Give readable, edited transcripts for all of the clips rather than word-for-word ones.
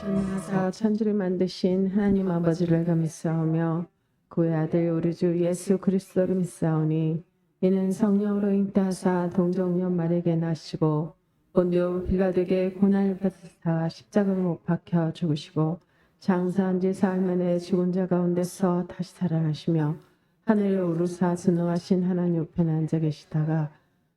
전능하사 천지를 만드신 하나님 아버지를 믿사오며 그의 아들 우리 주 예수 그리스도를 믿사오니 이는 성령으로 잉태하사 동정녀 마리아에게 나시고 본디오 빌라도에게 고난을 받으사 십자가로 못 박혀 죽으시고 장사한 지 사흘 만에 죽은 자 가운데서 다시 살아나시며 하늘로 오르사 전능하신 하나님 우편에 앉아 계시다가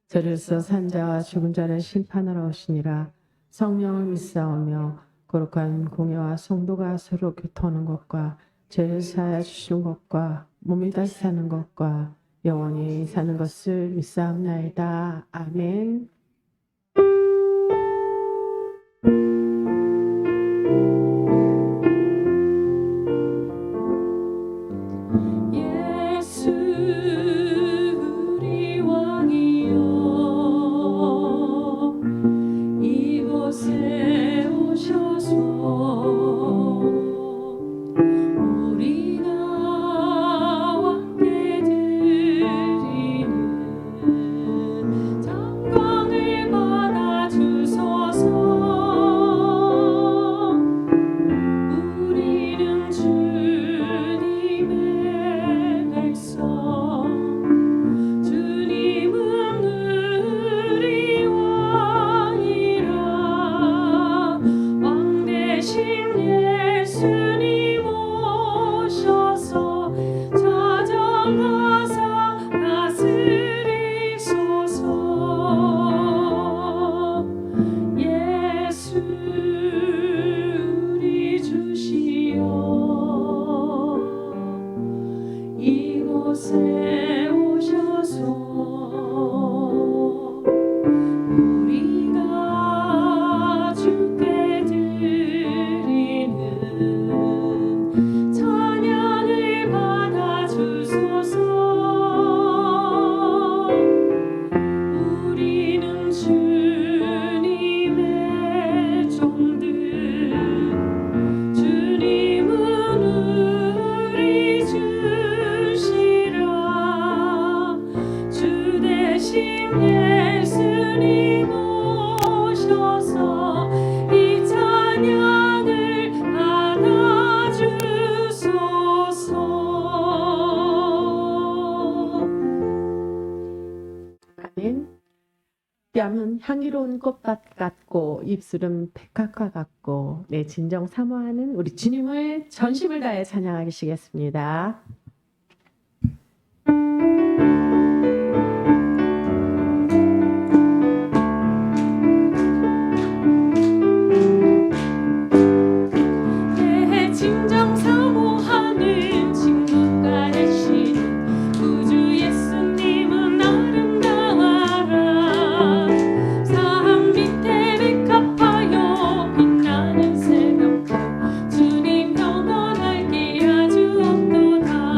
저리로서 산 자와 죽은 자를 심판하러 오시니라. 성령을 믿사오며 거룩한 공예와 성도가 서로 교통하는 것과 죄를 사하여 주시는 것과 몸이 다시 사는 것과 영원히 사는 것을 믿사옵나이다. 아멘. 예수 우리 왕이여 이곳에 오셔서 우리가 왕께 드리는 장광을 받아 주소서. 우리는 주님의 백성, 주님은 우리 왕이라. 왕 대신 예수님 오셔서 찾아가사 다스리소서. 예수 우리 주시여 이곳에 오셔서 우리가 주께 드리는 찬양을 받아 주소서. 우리는 주님의 종들, 주님은 우리 주시라. 주 대신 예수님 오셔서 이 찬양을 받아 주소서. 아멘. 뺨은 향기로운 꽃밭 같고 입술은 백합화 같고 내 진정 사모하는 우리 주님을 전심을 다해 찬양하시겠습니다. 내 진정 사모하는 친구가 되시는 구주 예수님은 아름다워라. 산 밑에 백합하여 빛나는 새벽 주님 영원하게 아주 없도다.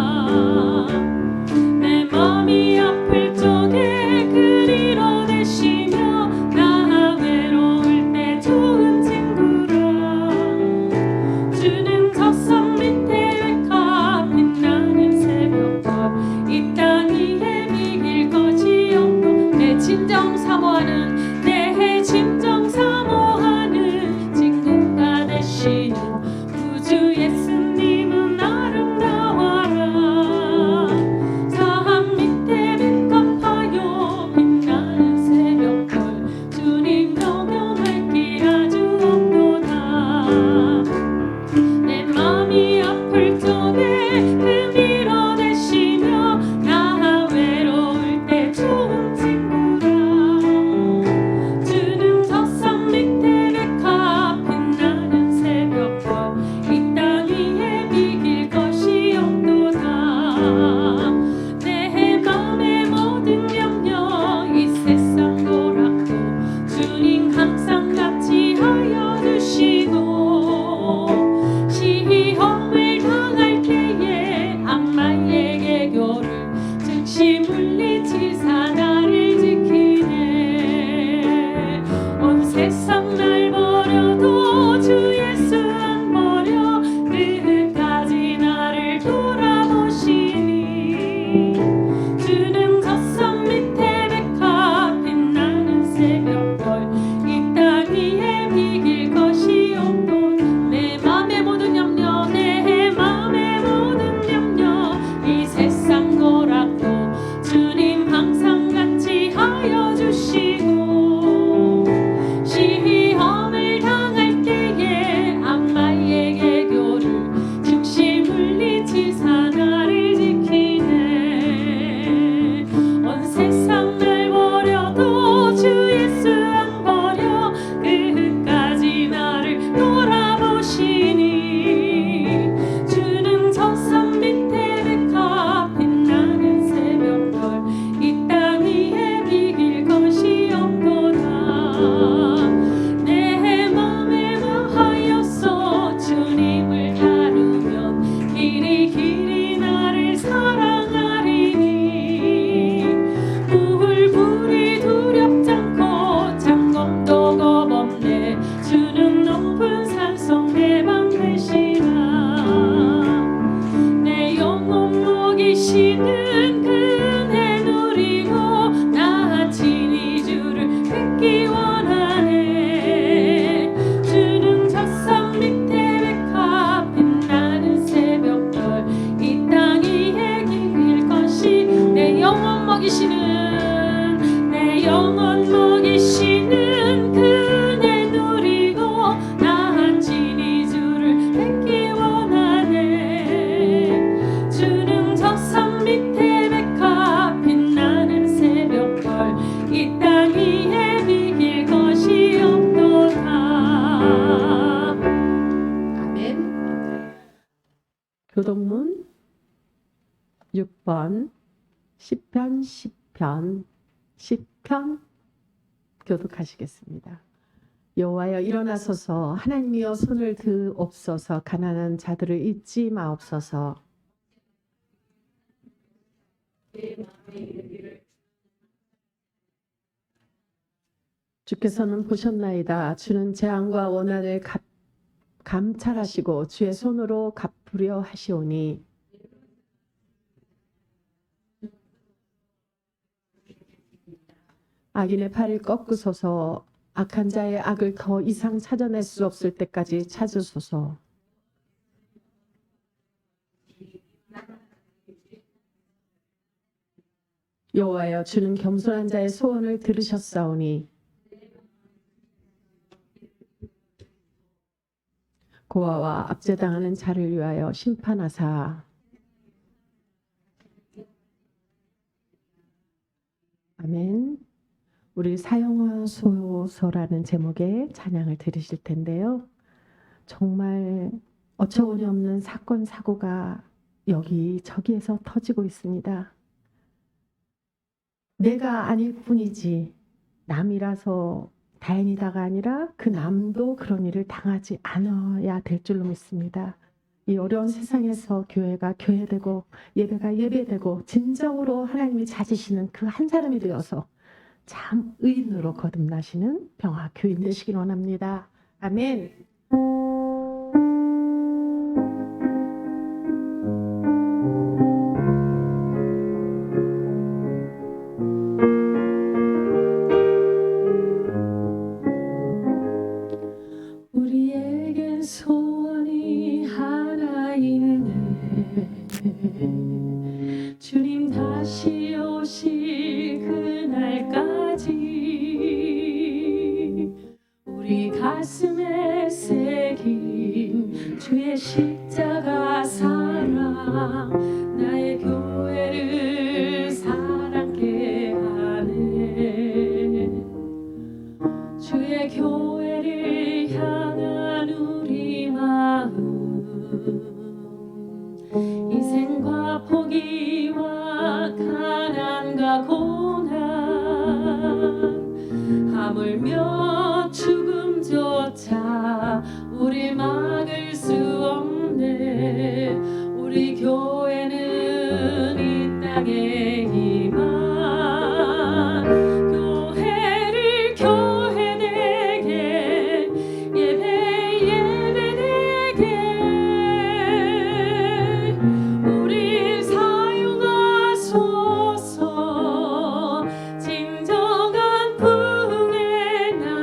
교동문 6번 시편 교독하시겠습니다. 여호와여 일어나소서 하나님이여 손을 드옵소서 가난한 자들을 잊지 마옵소서. 주께서는 보셨나이다. 주는 재앙과 원한을 감찰하시고 주의 손으로 갚으려 하시오니 악인의 팔을 꺾으소서. 악한 자의 악을 더 이상 찾아낼 수 없을 때까지 찾으소서. 여호와여 주는 겸손한 자의 소원을 들으셨사오니 고아와 압제당하는 자를 위하여 심판하사. 아멘. 우리 사형화소서라는 제목의 찬양을 들으실 텐데요. 정말 어처구니 없는 사건 사고가 여기저기에서 터지고 있습니다. 내가 아닐 뿐이지 남이라서 다행이다가 아니라 그 남도 그런 일을 당하지 않아야 될 줄로 믿습니다. 이 어려운 세상에서 교회가 교회되고 예배가 예배되고 진정으로 하나님이 찾으시는 그 한 사람이 되어서 참 의인으로 거듭나시는 병화 교인 되시길 원합니다. 아멘. 우리에겐 소원이 하나 있네. 주님 다시 오실 그날까지 우리 가슴에 새긴 주의 십자가 사랑 나의 교회를 사랑케 하네. 주의 교회를 향한 우리 마음 희생과 포기와 가난과 고난 하물며 죽음조차 우릴 막을 수 없네. 우리 교회는 이 땅의 희망 교회를 교회되게 예배 예배되게 우릴 사용하소서. 진정한 풍의 날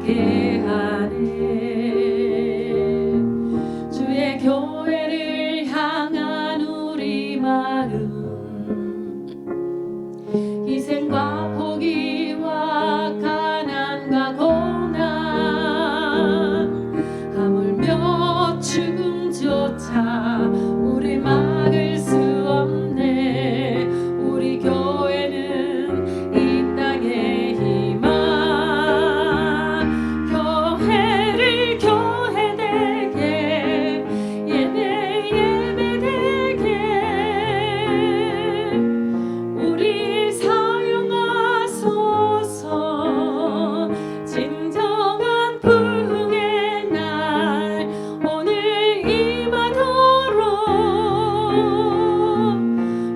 있게 하네. 주의 교회를 향한 우리 마음, 희생과 포기와 가난과 고난, 하물며 죽음조차 우리 막을 수 없네. 우리 교회는 이 땅의 희망, 교회를 교회되게, 예배 예배되게 우리 사용하소서. 진정한 부흥의 날 오늘 임하도록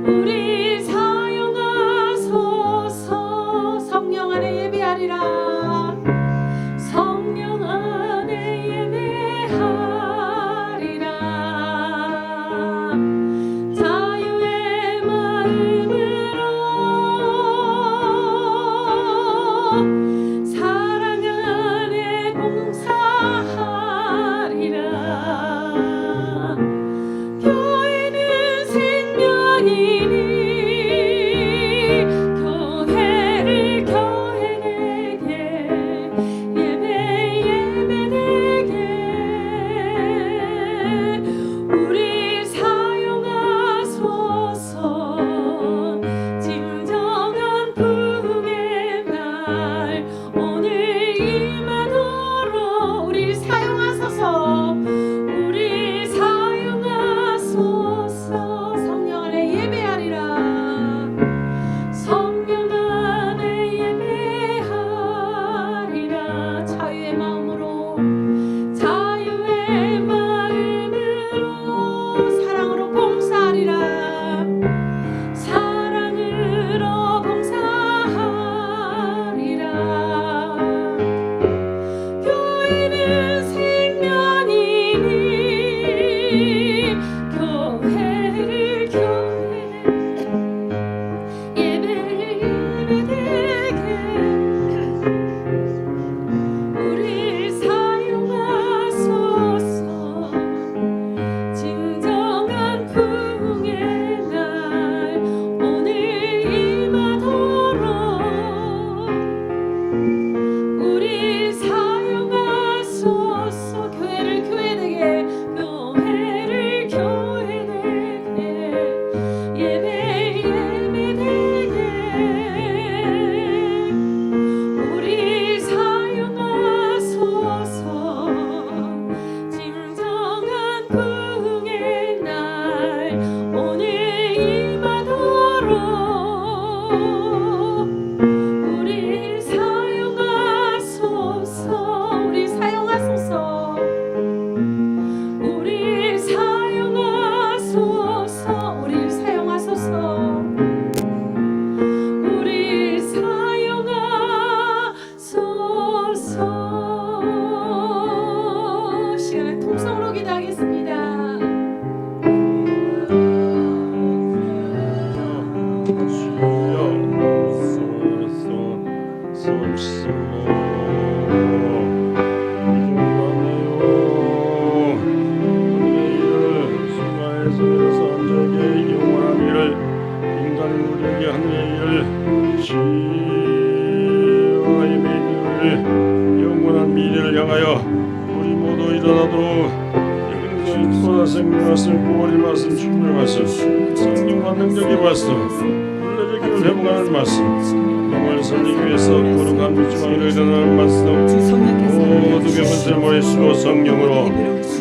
우리 사용하소서. 성령 안에 예배하리라. 성령 안에 예배하리라. 자유의 마음으로 사랑 안에 봉사하리라. 교회는 생명이니 교회를 교회되게, 예배 예배되게 우리 사용하소서. 진정한 부흥의 날 오늘 임하도록 우리 사용하소서. 우리 사용하소서. 성령 안에 예배하리라. 성령 안에 예배하리라. 자유의 마음으로, 자유의 마음으로 사랑으로 봉사하리라. 사랑으로 봉사하리라. 교회는 생명이니 교회를 교회되게, 예배 예배되게 우리 사용하소서. 진정한 부흥의 날 오늘 임하도록 우리 사용하소서. 교회를 교회되게, 교회를 교회되게, 예배 예배되게 우리 사용하소서. 진정한 부흥의 날 오늘 임하도록 우리 사용하소서. 우리 사용하소서. 우리 사용하소서. 우리 사용하소서. 우리 사용하소서. 시간에 통성으로 기도하겠습니다. 영원한 미래를 향하여 우리 모두 일어나도록 보다 생명 말씀, 구원의 말씀, 충분의 말씀, 성령과 능력의 말씀, 물레적임을 회복하는 말씀, 영을 살리기 위해서 거룩한 미주방으로 일어나는 말씀, 모두 개문세 머리수로 성령으로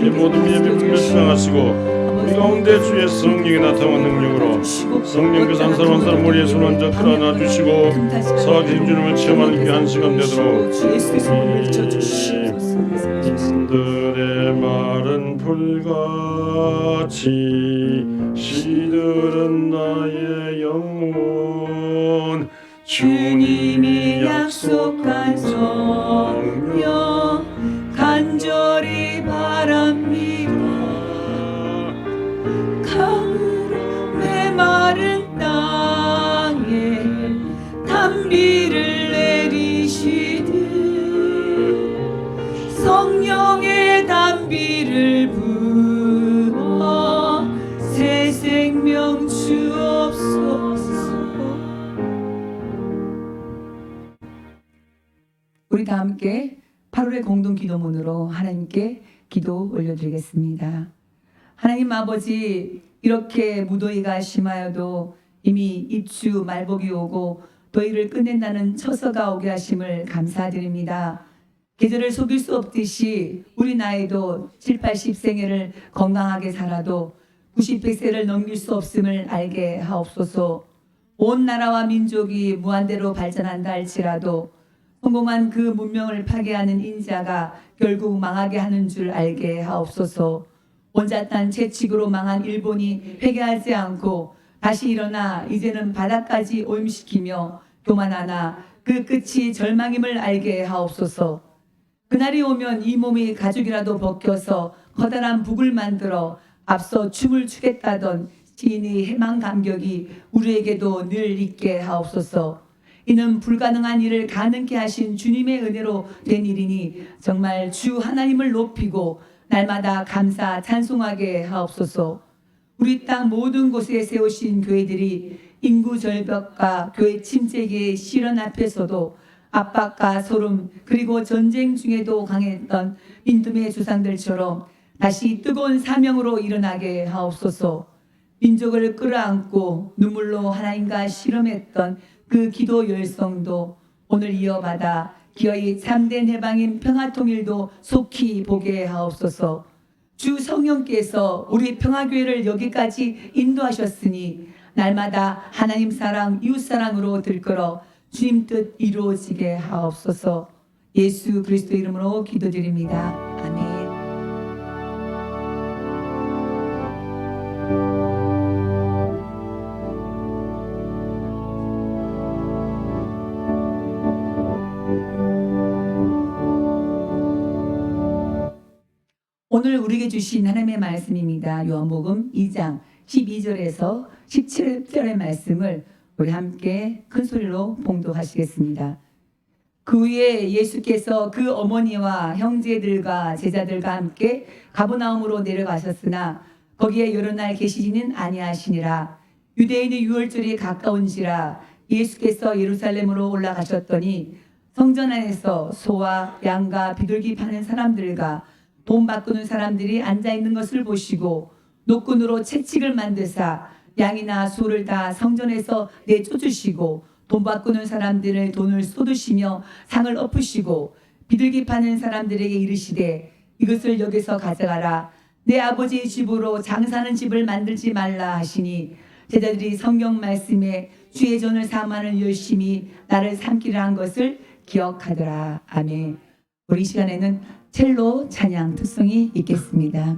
이 모든 예배 불려 주장하시고 우리 가운데 주의 성령이 나타나는 능력으로 성령께서 한 사람 한 사람 머리에 손 얹어 끌어안아 주시고 사악의 주님을 체험하는 귀한 시간 되도록 인들의 말은 불같이 시들은 나의 영혼 주님이 약속한 성령 간절히 바랍니다. 강으로 메마른 땅에 단비를 내리시듯 다 함께 8월의 공동 기도문으로 하나님께 기도 올려드리겠습니다. 하나님 아버지, 이렇게 무더위가 심하여도 이미 입추 말복이 오고 더위를 끝낸다는 처서가 오게 하심을 감사드립니다. 계절을 속일 수 없듯이 우리 나이도 7, 80생애를 건강하게 살아도 90, 100세를 넘길 수 없음을 알게 하옵소서. 온 나라와 민족이 무한대로 발전한다 할지라도 성공한 그 문명을 파괴하는 인자가 결국 망하게 하는 줄 알게 하옵소서. 온갖 채찍으로 망한 일본이 회개하지 않고 다시 일어나 이제는 바다까지 오염시키며 교만하나 그 끝이 절망임을 알게 하옵소서. 그날이 오면 이 몸이 가죽이라도 벗겨서 커다란 북을 만들어 앞서 춤을 추겠다던 시인의 해망 감격이 우리에게도 늘 있게 하옵소서. 이는 불가능한 일을 가능케 하신 주님의 은혜로 된 일이니 정말 주 하나님을 높이고 날마다 감사 찬송하게 하옵소서. 우리 땅 모든 곳에 세우신 교회들이 인구 절벽과 교회 침체기의 시련 앞에서도 압박과 소름 그리고 전쟁 중에도 강했던 민tum의 조상들처럼 다시 뜨거운 사명으로 일어나게 하옵소서. 민족을 끌어안고 눈물로 하나님과 실험했던 그 기도 열성도 오늘 이어받아 기어이 참된 해방인 평화통일도 속히 보게 하옵소서. 주 성령께서 우리 평화교회를 여기까지 인도하셨으니 날마다 하나님 사랑 이웃 사랑으로 들끓어 주님 뜻 이루어지게 하옵소서. 예수 그리스도 이름으로 기도드립니다. 아멘. 오늘 우리에게 주신 하나님의 말씀입니다. 요한복음 2장 12절에서 17절의 말씀을 우리 함께 큰 소리로 봉독하시겠습니다. 그 후에 예수께서 그 어머니와 형제들과 제자들과 함께 가버나움으로 내려가셨으나 거기에 여러 날 계시지는 아니하시니라. 유대인의 유월절이 가까운지라 예수께서 예루살렘으로 올라가셨더니 성전 안에서 소와 양과 비둘기 파는 사람들과 돈 바꾸는 사람들이 앉아있는 것을 보시고 노끈으로 채찍을 만드사 양이나 소를 다 성전에서 내쫓으시고 돈 바꾸는 사람들의 돈을 쏟으시며 상을 엎으시고 비둘기 파는 사람들에게 이르시되 이것을 여기서 가져가라. 내 아버지의 집으로 장사하는 집을 만들지 말라 하시니 제자들이 성경 말씀에 주의 전을 삼아는 열심히 나를 삼키려 한 것을 기억하더라. 아멘. 우리 시간에는 첼로 찬양 특성이 있겠습니다.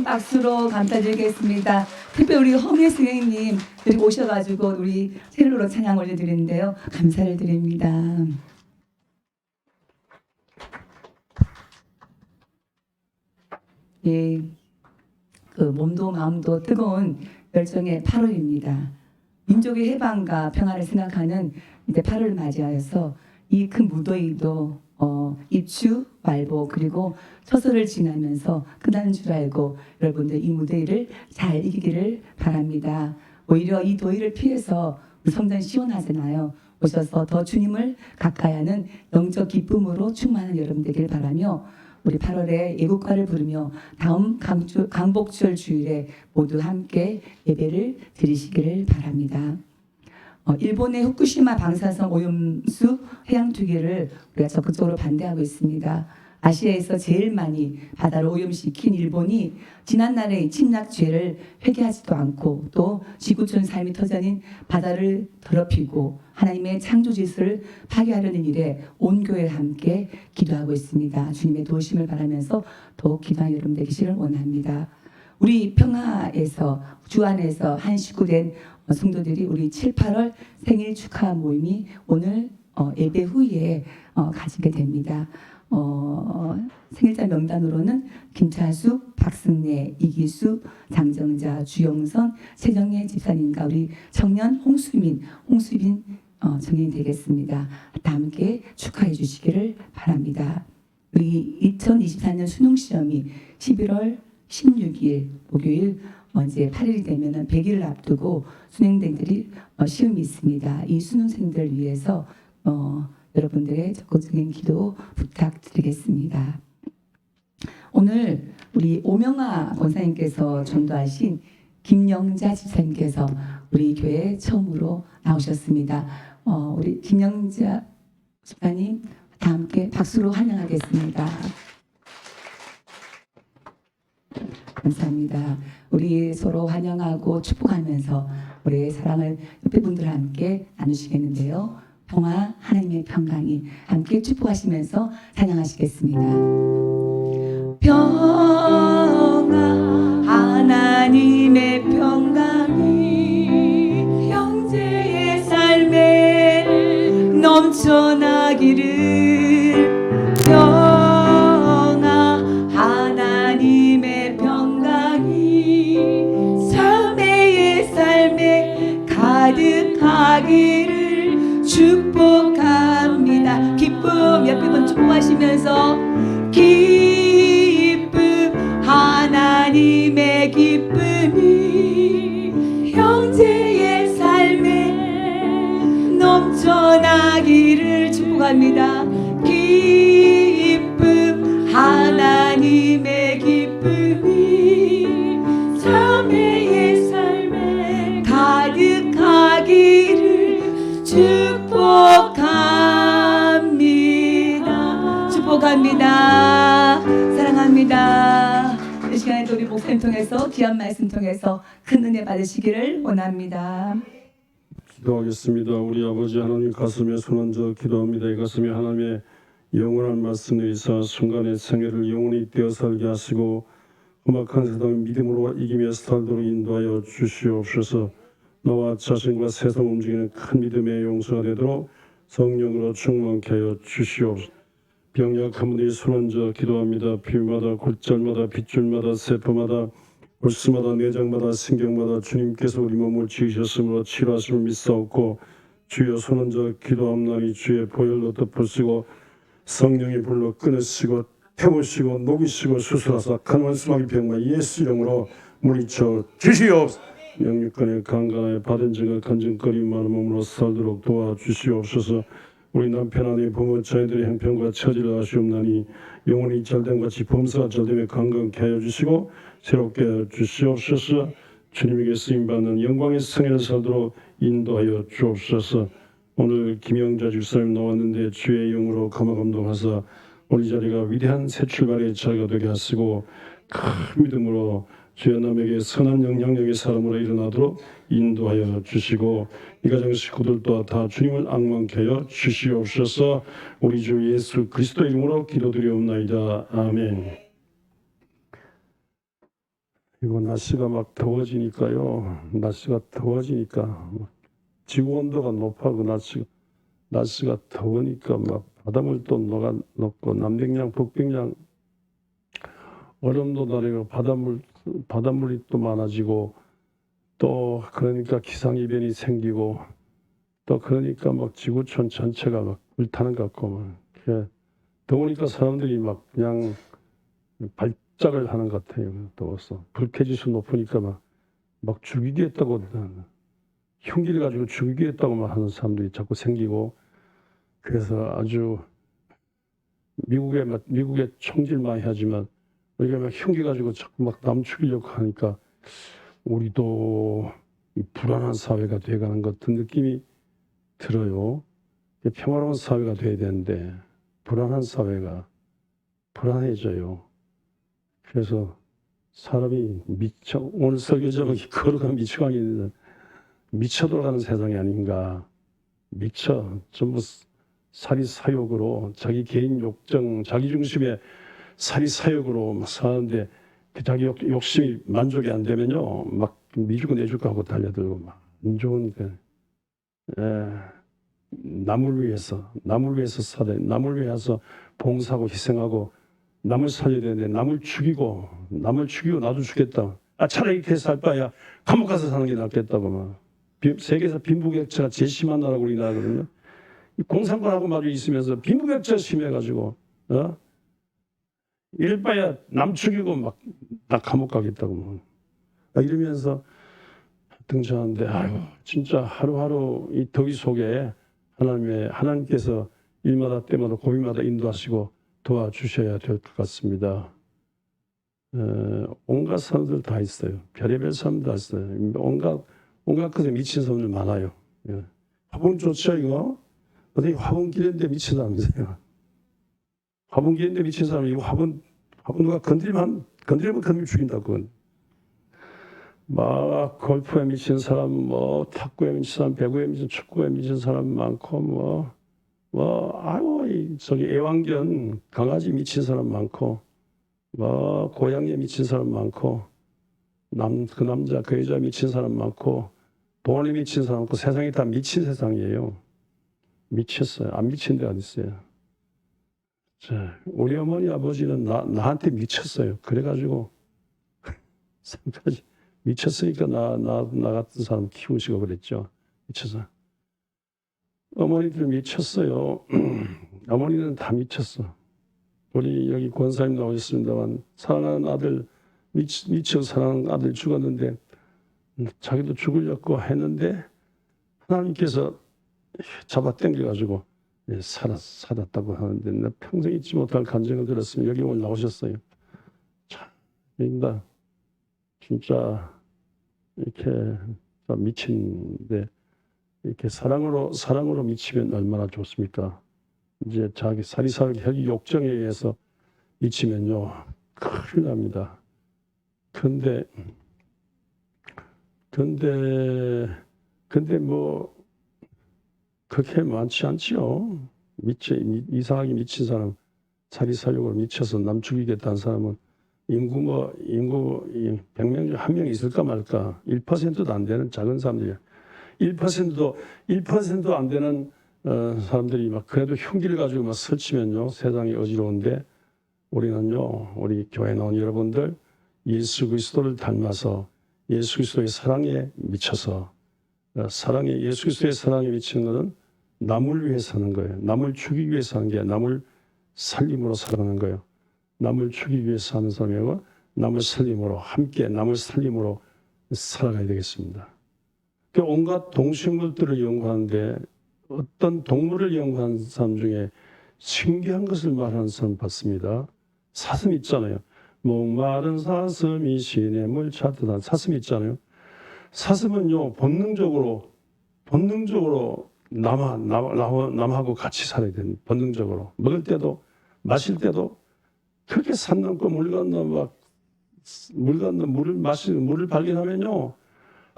박수로 감사드리겠습니다. 특별히 우리 허미 선생님들이 오셔가지고 우리 첼로로 찬양 올려드리는데요. 감사를 드립니다. 예, 그 몸도 마음도 뜨거운 열정의 8월입니다. 민족의 해방과 평화를 생각하는 이제 8월을 맞이하여서 이 큰 무더위도 입추, 말복 그리고 처서를 지나면서 끝나는 줄 알고 여러분들 이 무더위를 잘 이기기를 바랍니다. 오히려 이 더위를 피해서 우리 성전 시원하잖아요. 오셔서 더 주님을 가까이 하는 영적 기쁨으로 충만한 여러분 되길 바라며 우리 8월에 예국가를 부르며 다음 강복절 주일에 모두 함께 예배를 드리시기를 바랍니다. 일본의 후쿠시마 방사성 오염수 해양 투기를 우리가 적극적으로 반대하고 있습니다. 아시아에서 제일 많이 바다를 오염시킨 일본이 지난날의 침략죄를 회개하지도 않고 또 지구촌 삶이 터전인 바다를 더럽히고 하나님의 창조 질서를 파괴하려는 일에 온 교회와 함께 기도하고 있습니다. 주님의 도우심을 바라면서 더욱 기도하는 여러분 되시기를 원합니다. 우리 평화에서 주 안에서 한 식구된 성도들이 우리 7, 8월 생일 축하 모임이 오늘 예배 후에 가지게 됩니다. 생일자 명단으로는 김차숙, 박승래, 이기수, 장정자, 주영선, 최정혜 집사님과 우리 청년 홍수빈 청년이 되겠습니다. 다 함께 축하해 주시기를 바랍니다. 우리 2024년 수능시험이 11월 16일 목요일 이제 8일이 되면은 100일을 앞두고 수능생들이 시험이 있습니다. 이 수능생들을 위해서 여러분들의 적극적인 기도 부탁드리겠습니다. 오늘 우리 오명아 권사님께서 전도하신 김영자 집사님께서 우리 교회에 처음으로 나오셨습니다. 우리 김영자 집사님 다 함께 박수로 환영하겠습니다. 감사합니다. 우리 서로 환영하고 축복하면서 우리의 사랑을 옆에 분들과 함께 나누시겠는데요. 평화, 하나님의 평강이 함께 축복하시면서 찬양하시겠습니다. 평화, 하나님의 평강이 형제의 삶에 넘쳐나기를. 평화, 하나님의 평강이 자매의 삶에 가득하기를 축복합니다. 기쁨, 옆에 분 축복하시면서 기쁨, 하나님의 기쁨이 형제의 삶에 넘쳐나기를 축복합니다. 기쁨, 하나님의 기쁨이 자매의 삶에 가득하기를 축복합니다. 축복합니다. 사랑합니다. 이 시간에도 우리 목사님 통해서 귀한 말씀 통해서 큰 은혜 받으시기를 원합니다. 기도하겠습니다. 우리 아버지 하나님, 가슴에 손 얹어 기도합니다. 이 가슴에 하나님의 영원한 말씀을 이사 순간의 생애를 영원히 떼어 살게 하시고 험악한 세상을 믿음으로 이기며 살도록 인도하여 주시옵소서. 너와 자신과 세상 움직이는 큰 믿음의 용서가 되도록 성령으로 충만케 하여 주시옵소서. 병약한 분들이 손 얹어 기도합니다. 비위마다 골절마다 빗줄마다 세포마다 골수마다 내장마다 신경마다 주님께서 우리 몸을 지으셨으므로 치료하심을 믿사옵고 주여 손 얹어 기도함나니 주의 보혈로 덮으시고 성령의 불로 끊으시고 태우시고 녹이시고 수술하사 간원 수마귀 병마 예수 이름으로 물리쳐 주시옵소서. 영육간에 강간하여 받은 증을 간증거리 많은 몸으로 살도록 도와주시옵소서. 우리 남편 아내 부모 자녀들의 형편과 처지를 아시옵나니 영원히 잘됨 같이 범사가 잘됨에 강건케 하여 주시고 새롭게 하여 주시옵소서. 주님에게 쓰임받는 영광의 성회를 살도록 인도하여 주옵소서. 오늘 김영자 집사님 나왔는데 주의 영으로 감화감동하사 우리 자리가 위대한 새 출발의 자리가 되게 하시고 큰 믿음으로 주의 남에게 선한 영향력의 사람으로 일어나도록 인도하여 주시고 이 가정 식구들도 다 주님을 앙망케 하여 주시옵소서. 우리 주 예수 그리스도 이름으로 기도드리옵나이다. 아멘. 이거 날씨가 막 더워지니까요. 날씨가 더워지니까 지구 온도가 높아고 날씨가 더우니까 막 바닷물도 녹고 남백량 북백량 얼음도 내리고 바닷물이 또 많아지고 또 그러니까 기상이변이 생기고 또 그러니까 막 지구촌 전체가 막 불타는 것 같고 막 더우니까 사람들이 막 그냥 발작을 하는 것 같아요. 더워서 불쾌지수 높으니까 막 죽이겠다고 흉기를 가지고 죽이겠다고만 하는 사람들이 자꾸 생기고 그래서 아주 미국에 총질 많이 하지만 우리가 막 흉기 가지고 자꾸 막 남 죽이려고 하니까 우리도 이 불안한 사회가 돼가는 것 같은 느낌이 들어요. 평화로운 사회가 돼야 되는데 불안한 사회가 불안해져요. 그래서 사람이 오늘 설교자가 걸어가는 미쳐가게 되는 미쳐 돌아가는 세상이 아닌가. 전부 사리사욕으로 자기 개인 욕정, 자기 중심의 사리사욕으로 막 사는데 그 자기 욕심이 만족이 안 되면요 막 미주고 내줄까 하고 달려들고 막 안 좋은 남을 위해서 살아야 남을 위해서 봉사하고 희생하고 남을 살려야 되는데 남을 죽이고 나도 죽겠다. 차라리 이렇게 살 바야 감옥 가서 사는 게 낫겠다고 막. 세계에서 빈부격차가 제일 심한 나라가 우리나라거든요. 공산권하고 마주 있으면서 빈부격차가 심해가지고 이럴 바야 남 죽이고 막 나 감옥 가겠다고 막 이러면서 등장하는데 아유 진짜 하루하루 이 더위 속에 하나님께서 일마다 때마다 고비마다 인도하시고 도와주셔야 될 것 같습니다. 온갖 사람들 다 있어요. 별의별 사람들 다 있어요. 온갖 것에 미친 사람들 많아요. 화분 좋죠 이거? 어디 화분 기는데 미친 사람이세요? 화분 기는데 미친 사람이 이거 화분 누가 건드리면 죽인다 그건. 막 골프에 미친 사람, 뭐 탁구에 미친 사람, 배구에 미친 축구에 미친 사람 많고 저기 애완견 강아지 미친 사람 많고 고양이에 미친 사람 많고 그 남자 그 여자 미친 사람 많고 돈에 미친 사람 많고 세상이 다 미친 세상이에요. 미쳤어요. 안 미친 데가 어디 있어요. 자, 우리 어머니 아버지는 나한테 미쳤어요. 그래가지고 미쳤으니까 나 같은 사람 키우시고 그랬죠. 미쳐서. 어머니들 미쳤어요. 어머니는 다 미쳤어. 우리 여기 권사님 나오셨습니다만 사랑하는 아들 미쳐 사랑하는 아들 죽었는데 자기도 죽으려고 했는데 하나님께서 잡아당겨가지고 살았다고 하는데 나 평생 잊지 못할 감정을 들었으면 여기 오늘 나오셨어요. 참, 나 진짜 이렇게 미친데 이렇게 사랑으로 미치면 얼마나 좋습니까? 이제 자기 사리사욕 혈기 욕정에 의해서 미치면요 큰일 납니다. 근데 뭐 그렇게 많지 않지요. 이상하게 미친 사람, 사리사욕으로 미쳐서 남 죽이겠다는 사람은 인구 100명 중 1명 있을까 말까. 1%도 안 되는 작은 사람들이야. 1%도 안 되는 사람들이 막 그래도 흉기를 가지고 막 설치면요 세상이 어지러운데 우리는요 우리 교회 나온 여러분들 예수 그리스도를 닮아서 예수 그리스도의 사랑에 미쳐서 예수 그리스도의 사랑에 미치는 것은 남을 위해 사는 거예요. 남을 죽이기 위해 사는 게 남을 살림으로 살아가는 거예요. 남을 죽이기 위해 사는 사람이고 남을 살림으로 함께 남을 살림으로 살아가야 되겠습니다. 온갖 동식물들을 연구하는데 어떤 동물을 연구한 사람 중에 신기한 것을 말하는 사람 봤습니다. 사슴 있잖아요. 목마른 사슴이 시냇물 찾듯한 사슴 있잖아요. 사슴은요 본능적으로 남하고 같이 살아야 되는 본능적으로 먹을 때도 마실 때도 그렇게 산 넘고 물 건너 물을 발견하면요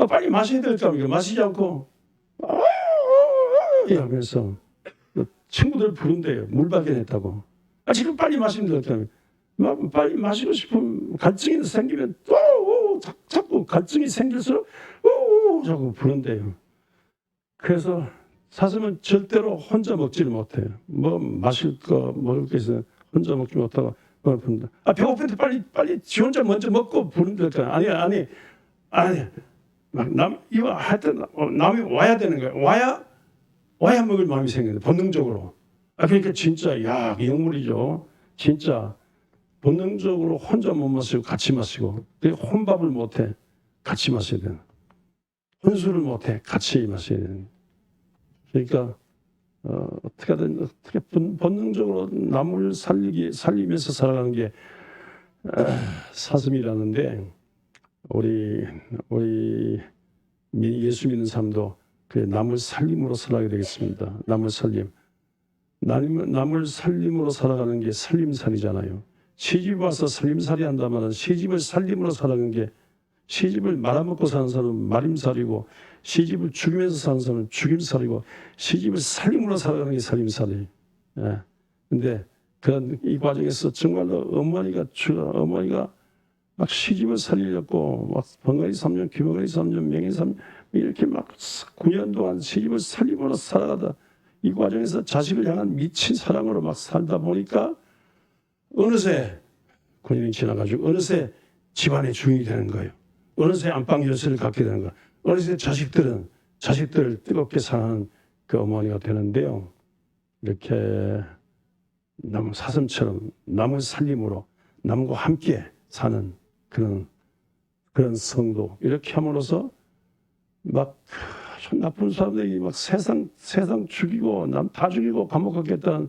빨리 마셔야 될 겁니다. 마시지 않고 하면서 친구들 부른대요. 물 발견했다고. 지금 빨리 마시면 될 겁니다. 빨리 마시고 싶은 갈증이 생기면 자꾸 갈증이 생길수록 자꾸 부른대요. 그래서 사슴은 절대로 혼자 먹지를 못해요. 뭐 마실 거 먹을 게 있으면 혼자 먹지 못하고 부른다. 배고픈데 빨리 지 혼자 먼저 먹고 부르면 될 거야. 아니. 이거 하여튼 남이 와야 되는 거야. 와야 먹을 마음이 생기는 본능적으로. 그러니까 진짜 영물이죠. 진짜 본능적으로 혼자 못 마시고 같이 마시고 혼밥을 못해 같이 마셔야 되는. 혼술을 못해 같이 마셔야 되는. 그러니까 어떻게 본능적으로 남을 살리면서 살아가는 게 사슴이라는데 우리 예수 믿는 사람도 그 남을 살림으로 살아가야 되겠습니다. 남을 살림으로 살아가는 게 살림살이잖아요. 시집 와서 살림살이 한다면 시집을 살림으로 살아가는 게 시집을 말아먹고 사는 사람은 말임살이고 시집을 죽이면서 사는 사람은 죽임살이고 시집을 살림으로 살아가는 게 살림살이에요. 근데 이 과정에서 정말로 어머니가 막 시집을 살리려고 막 번갈이 3년, 귀머거리 3년, 명예 3년 이렇게 막 9년 동안 시집을 살림으로 살아가다 이 과정에서 자식을 향한 미친 사랑으로 막 살다 보니까 어느새 9년이 지나가지고 어느새 집안의 주인이 되는 거예요. 어느새 안방 열쇠를 갖게 되는 거예요. 어느새 자식들을 뜨겁게 사랑하는 그 어머니가 되는데요. 이렇게 사슴처럼 남을 살림으로 남과 함께 사는 그런 성도 이렇게 함으로써 막 나쁜 사람들이 막 세상 죽이고 남 다 죽이고 감옥 갔겠다는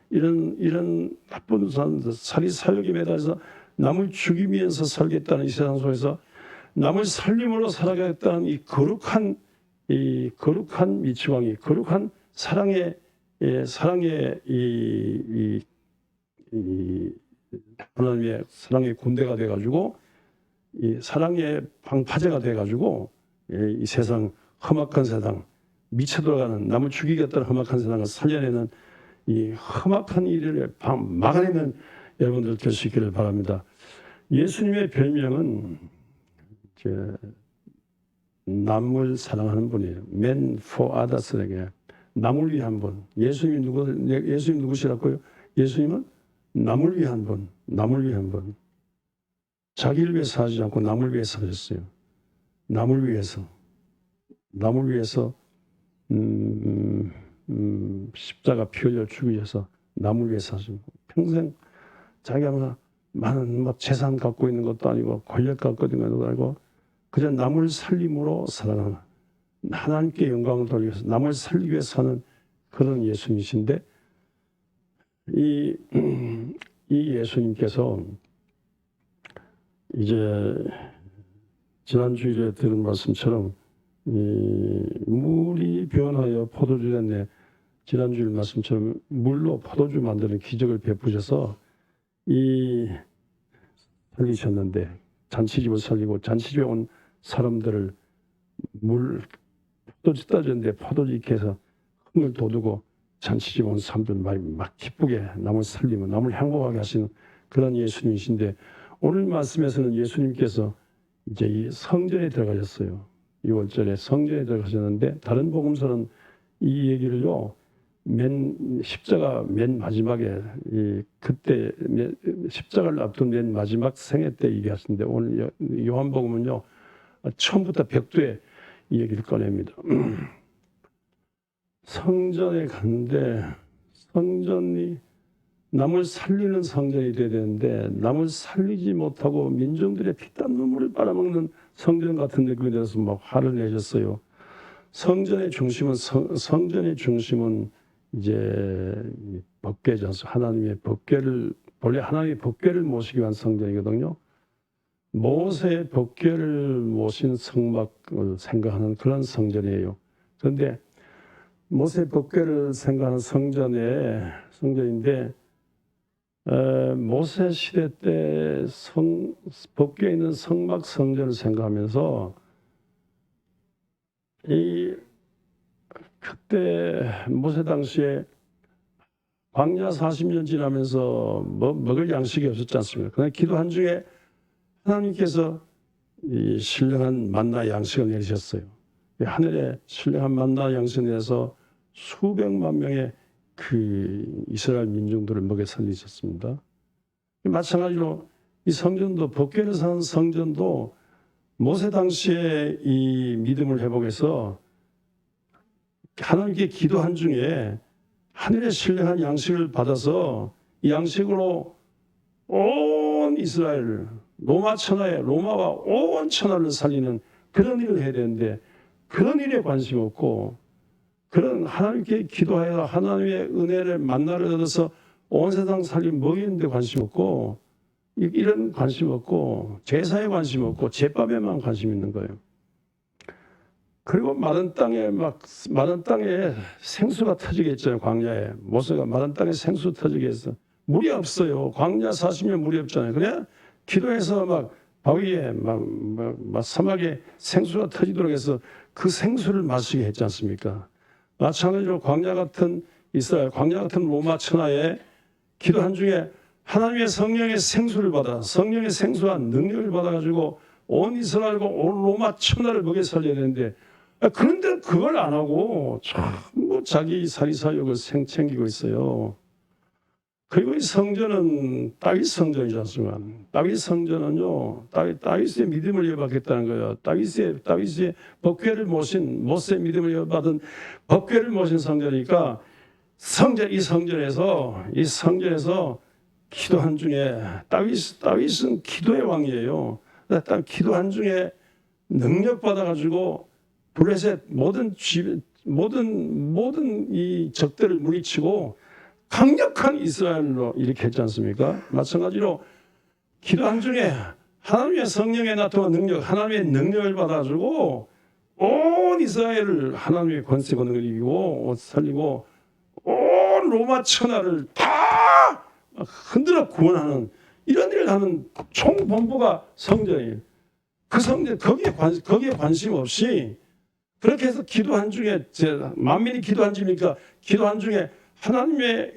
이런 나쁜 사람들 사리사욕에 매달려서 남을 죽이면서 살겠다는 이 세상 속에서 남을 살림으로 살아가겠다는 이 거룩한 미치광이 거룩한 사랑의 하나님의 사랑의 군대가 돼가지고 이 사랑의 방파제가 돼가지고 이 세상 험악한 세상 미쳐 들어가는 남을 죽이겠다는 험악한 세상을 살려내는 이 험악한 일을 막아내는 여러분들 될 수 있기를 바랍니다. 예수님의 별명은 남을 사랑하는 분이에요. Man for others에게 남을 위한 분. 예수님 누구시라고요? 예수님은 남을 위한 분, 남을 위한 분. 자기를 위해서 하지 않고 남을 위해서 하셨어요. 남을 위해서 십자가 피 흘려 주기 위해서 남을 위해서 하시고 평생 자기가 많은 재산 갖고 있는 것도 아니고 권력 갖고 있는 것도 아니고 그저 남을 살림으로 살아가는 하나님께 영광을 돌리기 위해서 남을 살리기 위해서 하는 그런 예수님이신데 이 예수님께서 이제 지난주일에 들은 말씀처럼 물이 변하여 포도주 됐네. 지난주일 말씀처럼 물로 포도주 만드는 기적을 베푸셔서 살리셨는데 잔치집을 살리고 잔치집에 온 사람들을 포도주 따졌는데 포도주 익혀서 흥을 돋우고 잔치집에 온 사람들 막 기쁘게 남을 살리면 남을 행복하게 하시는 그런 예수님이신데 오늘 말씀에서는 예수님께서 이제 이 성전에 들어가셨어요. 6월절에 성전에 들어가셨는데 다른 복음서는 이 얘기를요. 십자가 맨 마지막에 그때 십자가를 앞둔 맨 마지막 생애 때 얘기하시는데 오늘 요한복음은요. 처음부터 벽두에 이 얘기를 꺼냅니다. 성전에 갔는데 성전이 남을 살리는 성전이 돼야 되는데 남을 살리지 못하고 민중들의 피땀 눈물을 빨아먹는 성전 같은 느낌이 들어서 막 화를 내셨어요. 성전의 중심은 이제 법궤죠. 하나님의 법궤를 원래 하나님의 법궤를 모시기 위한 성전이거든요. 모세의 법궤를 모신 성막을 생각하는 그런 성전이에요. 그런데 모세 법궤를 생각하는 성전인데 모세 시대 때 법궤에 있는 성막 성전을 생각하면서 그때 모세 당시에 광야 40년 지나면서 먹을 양식이 없었지 않습니까? 그냥 기도 한중에 하나님께서 이 신령한 만나 양식을 내리셨어요. 하늘에 신령한 만나 양식을 내서 수백만 명의 그 이스라엘 민중들을 먹여 살리셨습니다. 마찬가지로 이 성전도 법궤를 사는 성전도 모세 당시에 이 믿음을 회복해서 하나님께 기도한 중에 하늘의 신령한 양식을 받아서 이 양식으로 온 이스라엘 로마와 온 천하를 살리는 그런 일을 해야 되는데 그런 일에 관심 없고 그런 하나님께 기도하여 하나님의 은혜를 만나를 얻어서 온 세상 살림 먹이는 데 관심 없고 이런 관심 없고 제사에 관심 없고 제밥에만 관심 있는 거예요. 그리고 마른 땅에 생수가 터지게 했잖아요. 광야에 모세가 마른 땅에 생수 터지게 해서 물이 없어요. 광야 40년 물이 없잖아요. 그냥 기도해서 막 바위에 막 사막에 생수가 터지도록 해서 그 생수를 마시게 했지 않습니까? 마찬가지로 광야 같은 이스라엘, 광야 같은 로마 천하에 기도한 중에 하나님의 성령의 생수를 받아 성령의 생수한 능력을 받아가지고 온 이스라엘과 온 로마 천하를 먹여 살려야 되는데 그런데 그걸 안 하고 전부 자기 사리사욕을 챙기고 있어요. 그리고 이 성전은 다윗 성전이지 않습니까? 다윗 성전은요, 다윗의 믿음을 이어받겠다는 거예요. 다윗의 법궤를 모신 모세의 믿음을 이어받은 법궤를 모신 성전이니까 이 성전에서 기도한 중에 다윗은 기도의 왕이에요. 기도한 중에 능력 받아가지고 블레셋 모든 이 적들을 물리치고 강력한 이스라엘로 이렇게 했지 않습니까? 마찬가지로 기도한 중에 하나님의 성령에 나타난 능력, 하나님의 능력을 받아가지고 온 이스라엘을 하나님의 권세 권능을 이기고 살리고 온 로마 천하를 다 흔들어 구원하는 이런 일을 하는 총본부가 성전이에요. 그 성전 거기에 관심 없이 그렇게 해서 기도한 중에 만민이 기도한 중이니까 기도한 중에 하나님의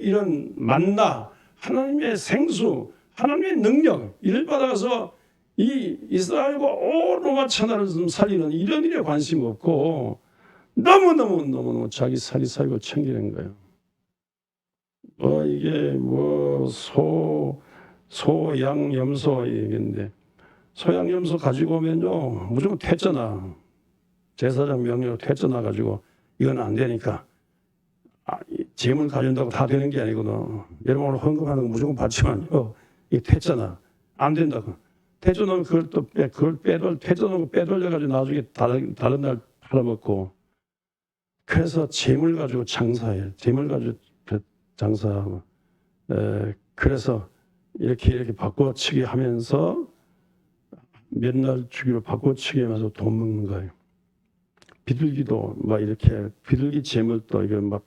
이런 만나, 하나님의 생수, 하나님의 능력 이를 받아서 이 이스라엘과 온 로마 천하를 좀 살리는 이런 일에 관심 없고 너무 자기 살이 살고 챙기는 거예요. 이게 소양 염소 얘기인데 소양 염소 가지고 오면요 무조건 퇴짜나 제사장 명령으로 퇴짜나 가지고 이건 안 되니까 재물 가진다고 다 되는 게 아니거든. 여러분 오늘 헌금하는 거 무조건 받지만요 이 퇴짜나 안 된다고. 퇴짜놓으면 그걸 빼돌려가지고 나중에 다른 날 팔아먹고. 그래서 재물 가지고 장사해요. 재물 가지고 장사하고. 그래서 이렇게 바꿔치기 하면서 몇 날 주기로 바꿔치기 하면서 돈 먹는 거예요. 비둘기도 막 이렇게 비둘기 재물도 이거 막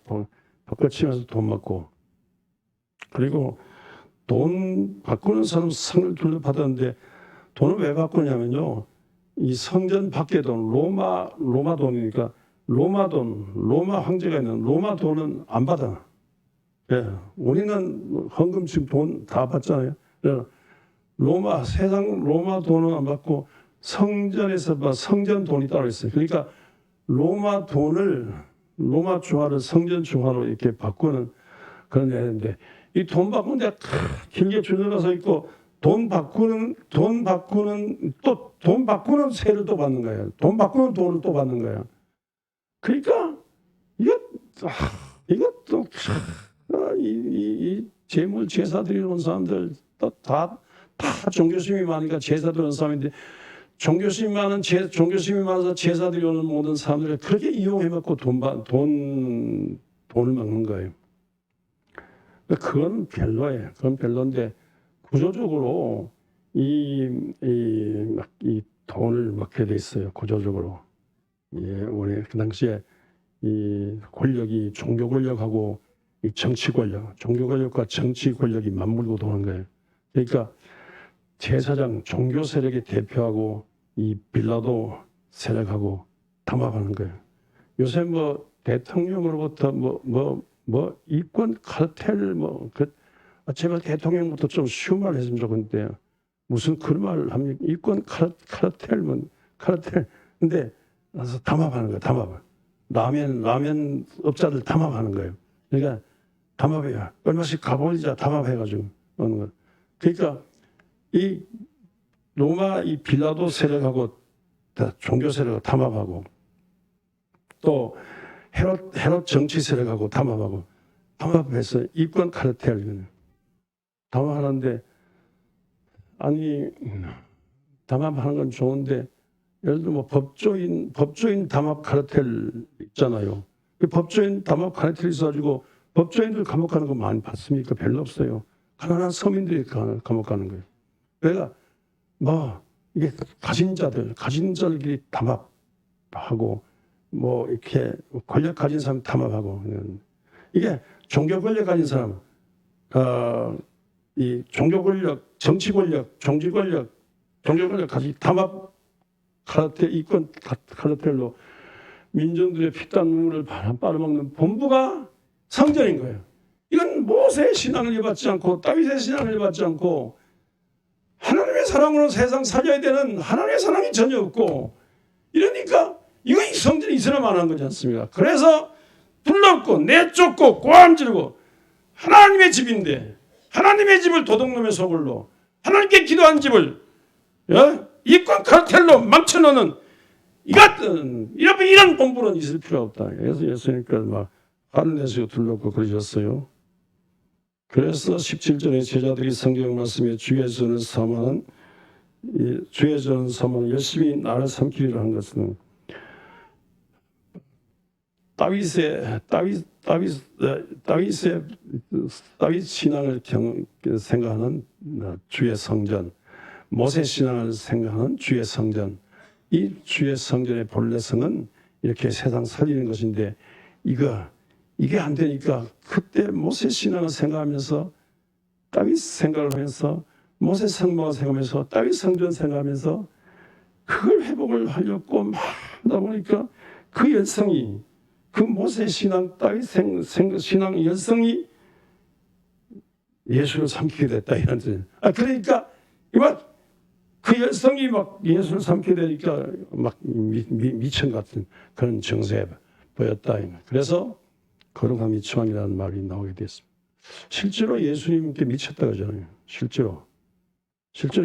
바꿔치면서 돈 먹고. 그리고 돈 바꾸는 사람 상을 둘러 받았는데 돈을 왜 바꾸냐면요. 이 성전 밖에 돈, 로마 돈이니까 로마 황제가 있는 로마 돈은 안 받아. 예, 우리는 헌금 지금 돈 다 받잖아요. 세상 로마 돈은 안 받고 성전에서 성전 돈이 따로 있어요. 그러니까 로마 주화를 성전 주화로 이렇게 바꾸는 그런 애인데 이 돈 바꾸는 데 길게 줄여서 있고 돈 바꾸는 세를 또 받는 거예요. 돈 바꾸는 돈을 또 받는 거예요. 그러니까 이것도 이 재물 제사 드리는 사람들 다 종교심이 많으니까 제사 드리는 사람인데 종교심이 많아서 제사 드리는 모든 사람들을 그렇게 이용해갖고 돈을 먹는 거예요. 그건 별로예요. 그건 별로인데 구조적으로 이 돈을 먹게 돼 있어요. 구조적으로. 우리 그 당시에 이 권력이 종교 권력하고 이 정치 권력, 종교 권력과 정치 권력이 맞물고 도는 거예요. 그러니까 제사장 종교 세력의 대표하고 이 빌라도 세력하고 담합하는 거예요. 요새 대통령으로부터 이권 카르텔 제발 대통령부터 좀 쉬운 말 했으면 좋겠는데 무슨 그런 말을 합니까? 이권 카르텔 근데 나서 담합하는 거예요. 담합을. 라면 업자들 담합하는 거예요. 그러니까 담합해요. 얼마씩 값올리자 담합해가지고 오는 거. 그러니까 이 로마 이 빌라도 세력하고 종교 세력하고 담합하고 또 헤롯 정치 세력하고 담합해서 이권 카르텔 담합하는데 아니 담합하는 건 좋은데 예를 들어 법조인 담합 카르텔 있잖아요. 그 법조인 담합 카르텔이 있어가지고 법조인들 감옥 가는 거 많이 봤습니까? 별로 없어요. 가난한 서민들이 감옥 가는 거예요. 그러니까 이게 가진 자들끼리 담합하고 이렇게 권력 가진 사람 담합하고 이게 종교 권력 가진 사람 이 종교 권력, 정치 권력, 종교 권력 가진 담합 카르텔, 이권 카르텔로 민중들의 피땀 눈물을 빨아먹는 본부가 성전인 거예요. 이건 모세의 신앙을 해봤지 않고 다윗의 신앙을 해봤지 않고 하나님의 사랑으로 세상 살려야 되는 하나님의 사랑이 전혀 없고 이러니까 이거 이 성전이 있으나만 한 거지 않습니까? 그래서 불렀고 내쫓고 고함 지르고 하나님의 집인데 하나님의 집을 도둑놈의 소굴로 하나님께 기도한 집을 이권 카르텔로 망쳐놓는 이런 본부는 있을 필요가 없다. 그래서 예수님께서 화를 내시고 둘렀고 그러셨어요. 그래서 17절에 제자들이 성경 말씀에 주의 전을 삼아는 열심히 나를 삼키리라 한 것은 다윗 신앙을 생각하는 주의 성전, 모세 신앙을 생각하는 주의 성전, 이 주의 성전의 본래성은 이렇게 세상 살리는 것인데 이게 안 되니까 그때 모세 신앙을 생각하면서 다윗 생각을 하면서 모세 성막을 생각하면서 다윗 성전 생각하면서 그걸 회복을 하려고 막 하다 보니까 그 열성이, 그 모세 신앙 따위 신앙 열성이 예수를 삼키게 됐다 이런 뜻. 그러니까 이막 그 열성이 막 예수를 삼키게 되니까 막 미천 같은 그런 정세에 보였다. 그래서 거룩한 미천이라는 말이 나오게 됐습니다. 실제로 예수님께 미쳤다 그러잖아요. 실제로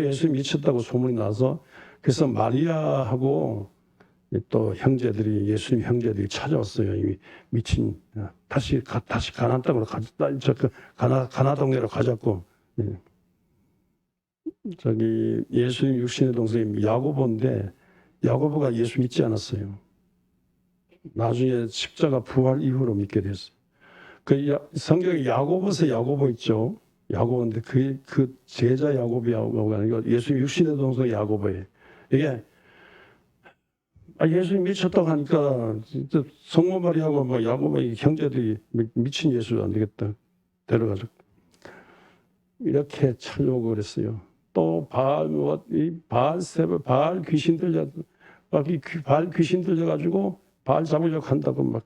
예수님 미쳤다고 소문이 나서 그래서 마리아하고 또 형제들이 예수님 형제들이 찾아왔어요. 이미 미친 다시 가나안 땅으로 가나 동네로 가자고. 저기 예수님 육신의 동생이 야고보인데 야고보가 예수 믿지 않았어요. 나중에 십자가 부활 이후로 믿게 됐어요. 그 성경에 야고보서 야고보 있죠. 야고보인데 그 제자 야고보가 아니고 예수님 육신의 동생 야고보예요. 이게 예수님 미쳤다고 하니까 진짜 성모 마리아하고 뭐 야고보의 형제들이 미친 예수 안 되겠다 데려가죠. 이렇게 찾아오고 그랬어요. 또 바알 귀신 들려가지고 바알 잡으려고 한다고 막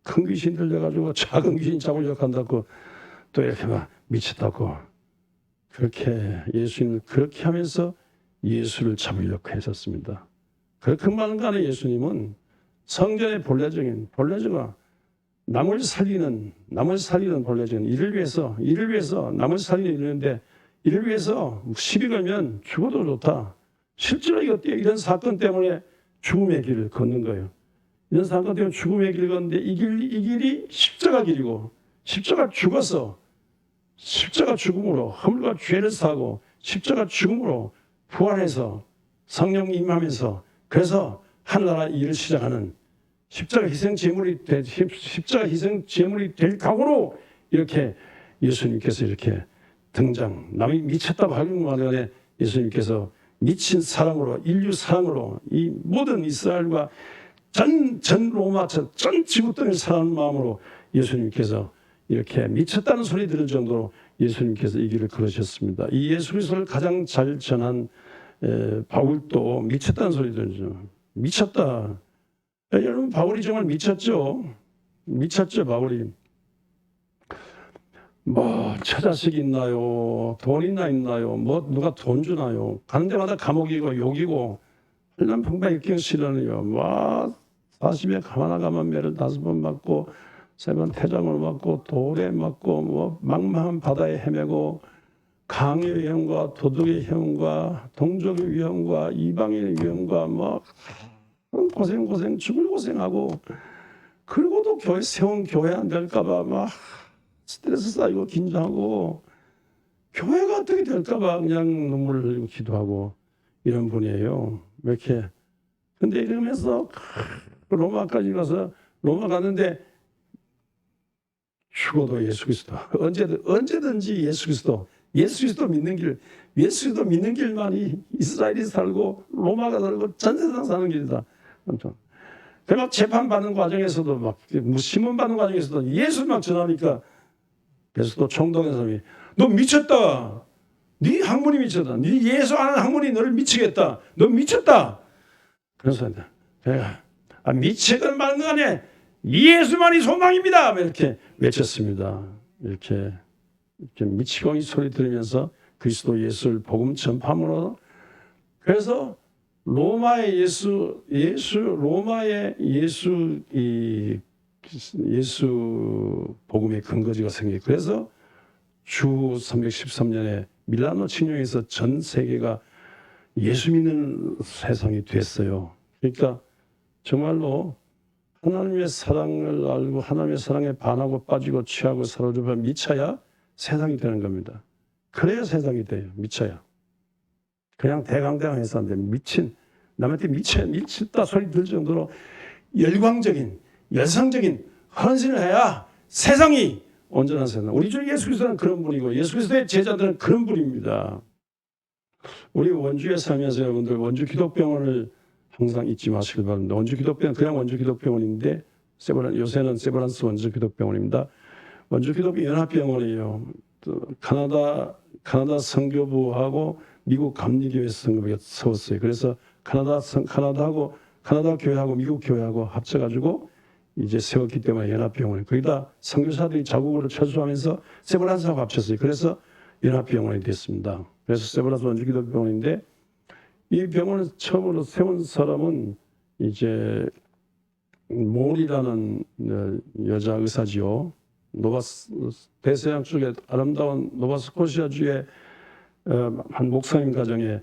큰 귀신 들려가지고 작은 귀신 잡으려고 한다고 또 이렇게 막 미쳤다고 그렇게 예수님을 그렇게 하면서 예수를 잡으려고 했었습니다. 그렇게만 간에 예수님은 성전의 본래적인 남을 살리는 본래적인 이를 위해서 남을 살리는 일인데 이를 위해서 시비 걸면 죽어도 좋다. 실제로 이런 사건 때문에 죽음의 길을 걷는 거예요. 이런 사건 때문에 죽음의 길을 걷는데 이 길이 십자가 길이고 십자가 죽음으로 허물과 죄를 사고 십자가 죽음으로 부활해서 성령 임하면서 그래서 하늘나라 일을 시작하는 십자가 희생 제물이 될 각오로 이렇게 예수님께서 이렇게 등장. 남이 미쳤다고 하는 말에 예수님께서 미친 사랑으로 인류 사랑으로 이 모든 이스라엘과 전 로마 전 지구 땅을 사랑하는 마음으로 예수님께서 이렇게 미쳤다는 소리 들을 정도로 예수님께서 이 길을 걸으셨습니다. 이 예수 그리스도를 가장 잘 전한 바울도 미쳤다는 소리 들죠. 미쳤다. 여러분 바울이 정말 미쳤죠. 바울이. 뭐 처자식 있나요? 돈 있나요? 뭐 누가 돈 주나요? 가는 데마다 감옥이고 욕이고 한남 평방에 싫어요. 뭐 40에 가만 매를 5번 맞고 3번 태장을 맞고 돌에 맞고 뭐 망망한 바다에 헤매고 강의 위험과 도덕의 위험과 동족의 위험과 이방인의 위험과 뭐 고생 죽을 고생하고 그리고도 교회 안 될까봐 막 스트레스 쌓이고 긴장하고 교회가 어떻게 될까봐 그냥 눈물을 흘리고 기도하고 이런 분이에요. 왜 이렇게 근데 이러면서 로마까지 가서 로마 갔는데 죽어도 예수 그리스도 언제든지 예수 그리스도 믿는 길만이 이스라엘이 살고 로마가 살고 전 세상 사는 길이다. 막 재판받는 과정에서도 막 신문받는 과정에서도 예수 막 전하니까 그래서 또 총독의 사람이 너 미쳤다. 네 학문이 미쳤다. 네 예수 아는 학문이 너를 미치겠다. 너 미쳤다. 그래서 내가 미치건 말건 간에 예수만이 소망입니다. 이렇게 외쳤습니다. 이렇게 미치광이 소리 들으면서 그리스도 예수를 복음 전파함으로 그래서 로마의 예수 복음의 근거지가 생기고 그래서 주 313년에 밀라노 칙령에서 전 세계가 예수 믿는 세상이 됐어요. 그러니까 정말로 하나님의 사랑을 알고 하나님의 사랑에 반하고 빠지고 취하고 사로잡아 미쳐야 세상이 되는 겁니다. 그래야 세상이 돼요. 미쳐야. 그냥 대강대강해서 안 돼요. 남한테 미쳤다 소리 들 정도로 열성적인 헌신을 해야 세상이 온전한 세상. 우리 주 예수 그리스도는 그런 분이고 예수 그리스도의 제자들은 그런 분입니다. 우리 원주에 살면서 여러분들 원주 기독병원을 항상 잊지 마시길 바랍니다. 원주 기독병원 그냥 원주 기독병원인데 요새는 세브란스 원주 기독병원입니다. 원주 기독교 연합병원이에요. 카나다 선교부하고 미국 감리교회 선교부가 세웠어요. 그래서 카나다 교회하고 미국 교회하고 합쳐가지고 이제 세웠기 때문에 연합병원이 거기다 선교사들이 자국으로 철수하면서 세브란스하고 합쳤어요. 그래서 연합병원이 됐습니다. 그래서 세브란스 원주기독병원인데 이 병원을 처음으로 세운 사람은 이제 몰이라는 여자 의사지요. 대서양 쪽에 아름다운 노바스코시아주의 한 목사님 가정에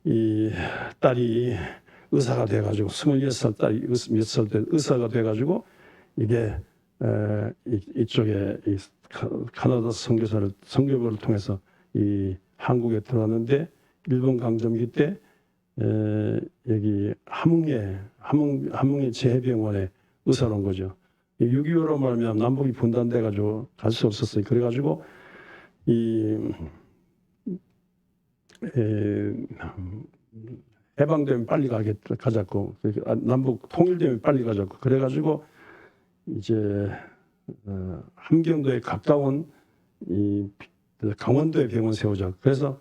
이 딸이 의사가 돼가지고 26살 딸이 몇 살 때 의사가 돼가지고 이게 이쪽에 이 카나다 선교부를 통해서 이 한국에 들어왔는데 일본 강점기 때 여기 함흥의 재해병원에 의사로 온 거죠. 6.25로 말하면 남북이 분단돼가지고 갈 수 없었어요. 그래가지고 해방되면 빨리 가자고 남북 통일되면 빨리 가자고 그래가지고 이제 함경도에 가까운 이 강원도에 병원 세우자. 그래서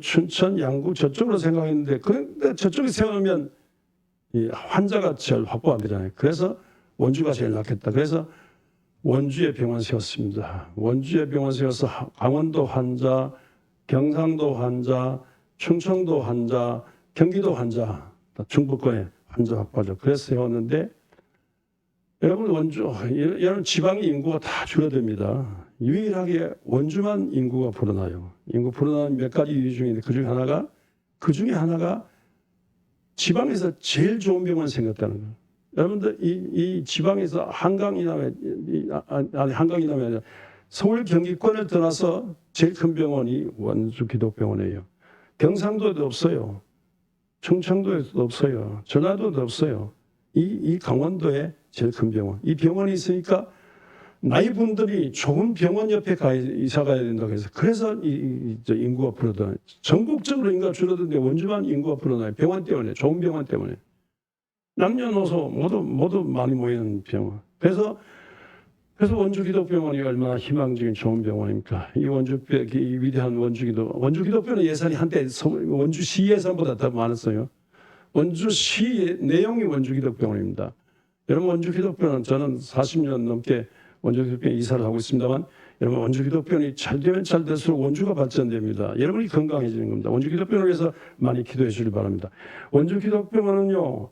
춘천, 양구 저쪽으로 생각했는데 그런데 저쪽에 세우면 이 환자가 제일 확보 안 되잖아요. 그래서 원주가 제일 낫겠다. 그래서 원주에 병원 세웠습니다. 원주에 병원 세워서 강원도 환자, 경상도 환자, 충청도 환자, 경기도 환자, 중부권에 환자 확보하죠. 그래서 세웠는데 여러분 여러분 지방의 인구가 다 줄어듭니다. 유일하게 원주만 인구가 불어나요. 인구 불어나는 몇 가지 이유 중에 그 중에 하나가 지방에서 제일 좋은 병원 생겼다는 거예요. 여러분들 이 지방에서 한강이나면 아니라 서울 경기권을 떠나서 제일 큰 병원이 원주 기독병원이에요. 경상도에도 없어요. 충청도에도 없어요. 전라도도 없어요. 이 강원도에 제일 큰 병원. 이 병원이 있으니까 나이 분들이 좋은 병원 옆에 이사 가야 된다고 해서 그래서 인구가 불어나요. 전국적으로 인구가 줄어드는데 원주만 인구가 불어나요. 병원 때문에, 좋은 병원 때문에. 남녀노소 모두 많이 모이는 병원. 그래서 원주기독병원이 얼마나 희망적인 좋은 병원입니까? 이 위대한 원주기독병원 예산이 한때 원주시 예산보다 더 많았어요. 원주시 내용이 원주기독병원입니다. 여러분 원주기독병원 저는 40년 넘게 원주기독병원 이사를 하고 있습니다만 여러분 원주기독병원이 잘 되면 잘 될수록 원주가 발전됩니다. 여러분이 건강해지는 겁니다. 원주기독병원을 위해서 많이 기도해 주길 바랍니다. 원주기독병원은요.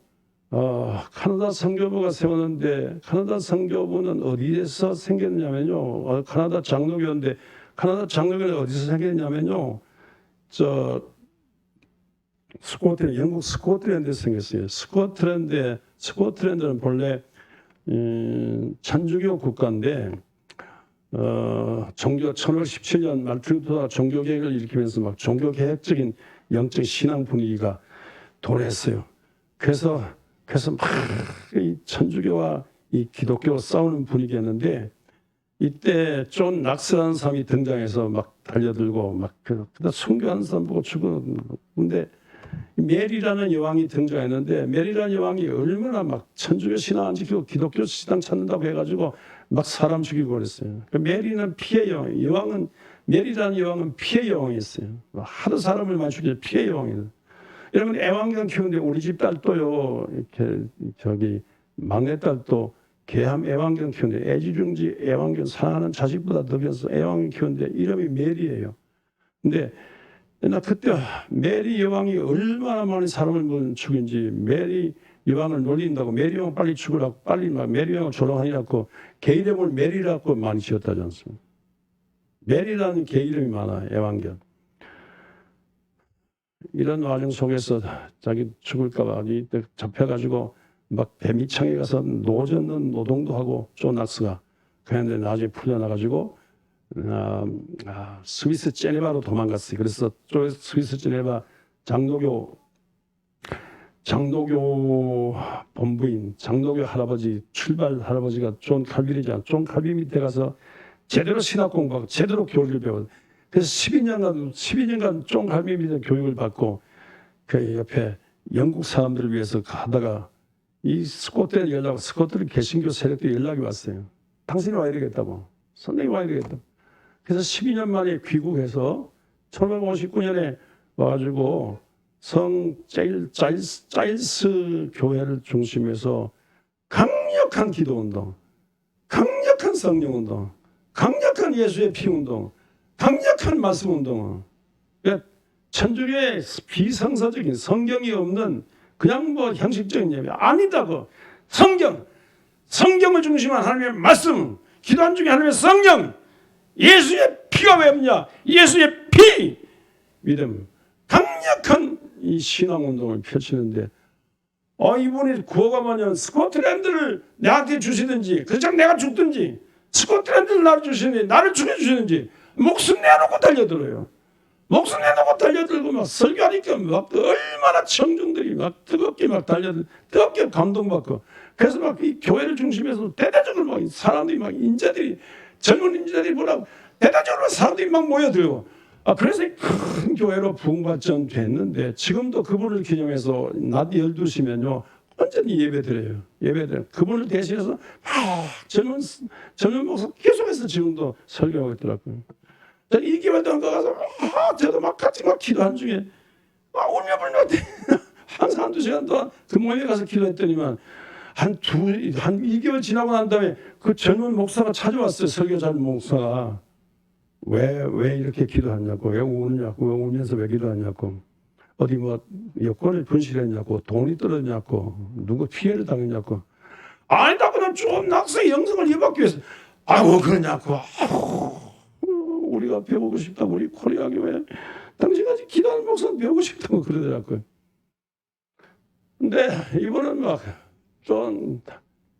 카나다 선교부가 세웠는데 카나다 선교부는 어디에서 생겼냐면요. 카나다 장로교인데 카나다 장로교는 어디서 생겼냐면요. 영국 스코틀랜드에서 생겼어요. 스코틀랜드는 본래 천주교 국가인데 천월 17년 말틴 루터가 종교개혁을 일으키면서 막 종교개혁적인 영적 신앙 분위기가 도래했어요. 그래서 막 이 천주교와 이 기독교가 싸우는 분위기였는데 이때 존 락스라는 사람이 등장해서 막 달려들고 막 그다 순교하는 사람 보고 죽은. 근데 메리라는 여왕이 등장했는데 메리라는 여왕이 얼마나 막 천주교 신앙 안 지키고 기독교 신앙 찾는다고 해가지고 막 사람 죽이고 그랬어요. 메리는 피해 여왕, 메리라는 여왕은 피해 여왕이었어요. 하도 사람을 많이 죽이죠. 피해 여왕이에요. 여러분 애완견 키우는데 우리 집 딸도요. 이렇게 막내딸도 개함 애완견 키우는데 애지중지 애완견 사랑하는 자식보다 더 변서 애완견 키우는데 이름이 메리예요. 근데 나 그때 메리 여왕이 얼마나 많은 사람을 죽인지 메리 여왕을 놀린다고 메리 여왕 빨리 죽으라고 빨리 막 메리 여왕을 조롱하니라고 개 이름을 메리라고 많이 지었다지 않습니까? 메리라는 개 이름이 많아요. 애완견. 이런 와중 속에서 자기 죽을까 봐 이때 잡혀가지고 막 배미창에 가서 노젓는 노동도 하고 존낙스가 그런데 나중에 풀려나가지고 스위스 제네바로 도망갔어요. 그래서 스위스 제네바 장로교 본부인 장로교 할아버지 출발 할아버지가 존 칼빈이잖아. 존 칼빈 밑에 가서 제대로 신학 공부하고 제대로 교육을 배워. 그래서 12년간 존 칼빈 밑에 교육을 받고 그 옆에 영국 사람들을 위해서 하다가 이 스코틀랜드 개신교 세력들이 연락이 왔어요. 당신이 와야 되겠다고. 선생님이 와야 되겠다고. 그래서 12년 만에 귀국해서 1959년에 와가지고 자일스 교회를 중심해서 강력한 기도운동, 강력한 성령운동, 강력한 예수의 피운동, 강력한 말씀운동. 그러니까 천주교의 비성서적인 성경이 없는 그냥 뭐 형식적인 예배 아니다고. 성경을 중심한 하나님의 말씀, 기도한 중에 하나님의 성령, 예수의 피가 왜 없냐? 예수의 피, 믿음, 강력한 이 신앙운동을 펼치는데 이분이 구호가 뭐냐면 스코틀랜드를 내한테 주시든지 그냥 내가 죽든지 스코틀랜드를 나를 주시든지 나를 죽여주시든지 목숨 내놓고 달려들어요. 목숨 내놓고 달려들고 막 설교하니까 막 얼마나 청중들이 막 뜨겁게 막 뜨겁게 감동받고 그래서 막 이 교회를 중심해서 대대적으로 막 사람들이 막 젊은 인재들이 뭐라고 대대적으로 사람들이 막 모여들고 그래서 큰 교회로 부흥발전 됐는데 지금도 그분을 기념해서 낮 12시면요 언제든지 예배드려요. 그분을 대신해서 막 젊은 목사 계속해서 지금도 설교하고 있더라고요. 이 교회도 안 가서 저도 막 같이 막 기도한 중에 울며불며 항상 한두 시간 동안 그 모임에 가서 기도했더니만 한 2개월 지나고 난 다음에 그 젊은 목사가 찾아왔어요. 설교 잘하는 목사가. 왜 이렇게 기도하냐고, 왜 우느냐고, 왜 울면서 왜 기도하냐고, 어디 뭐 여권을 분실했냐고, 돈이 떨어졌냐고, 누구 피해를 당했냐고. 아니다고 난 좀 낙서의 영성을 이어받기 위해서. 그러냐고. 우리가 배우고 싶다고, 우리 코리아 교회 당신같이 기도하는 목사는 배우고 싶다고 그러더라고요. 근데 이번은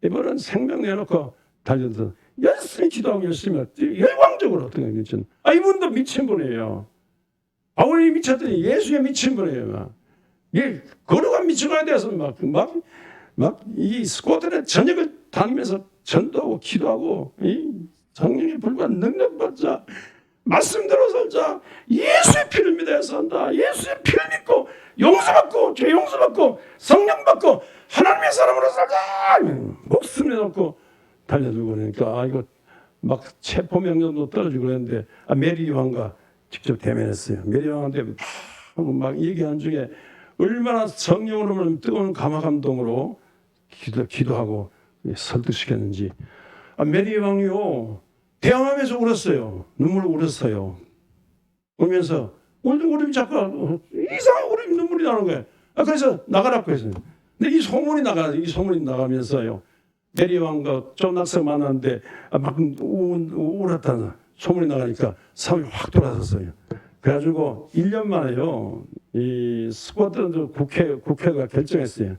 이번은 생명 내놓고 달려서 열심히 기도하고 열심히 열광적으로 어떻게 미친 이분도 미친 분이에요. 우리 미쳤더니 예수에 미친 분이에요. 거룩한 미쳐가야 돼서 막 이 스코틀랜드 전역을 다니면서 전도하고 기도하고 이 성령의 불과 능력 받자 말씀대로 살자 예수의 피를 믿어야 산다. 예수의 피를 믿고 용서받고 죄 용서받고 성령 받고 하나님의 사람으로 살자 목숨 내놓고 달려들고 그러니까 이거 막 체포 명령도 떨어지고 그랬는데 메리 왕과 직접 대면했어요. 메리 왕한테 막 얘기한 중에 얼마나 성령으로 뜨거운 감화 감동으로 기도하고 설득시켰는지 메리 왕이요 대항하면서 울었어요. 눈물을 울었어요. 울면서 울음이 자꾸 이상한 울음이 눈물이 나는 거예요. 그래서 나가라고 했어요. 근데 이 소문이 나가면서요. 메리 왕과 존 낙서가 만났는데 막 울었다는 소문이 나가니까 사람이 확 돌아섰어요. 그래가지고 1년 만에요. 이 스코틀랜드 국회가 결정했어요.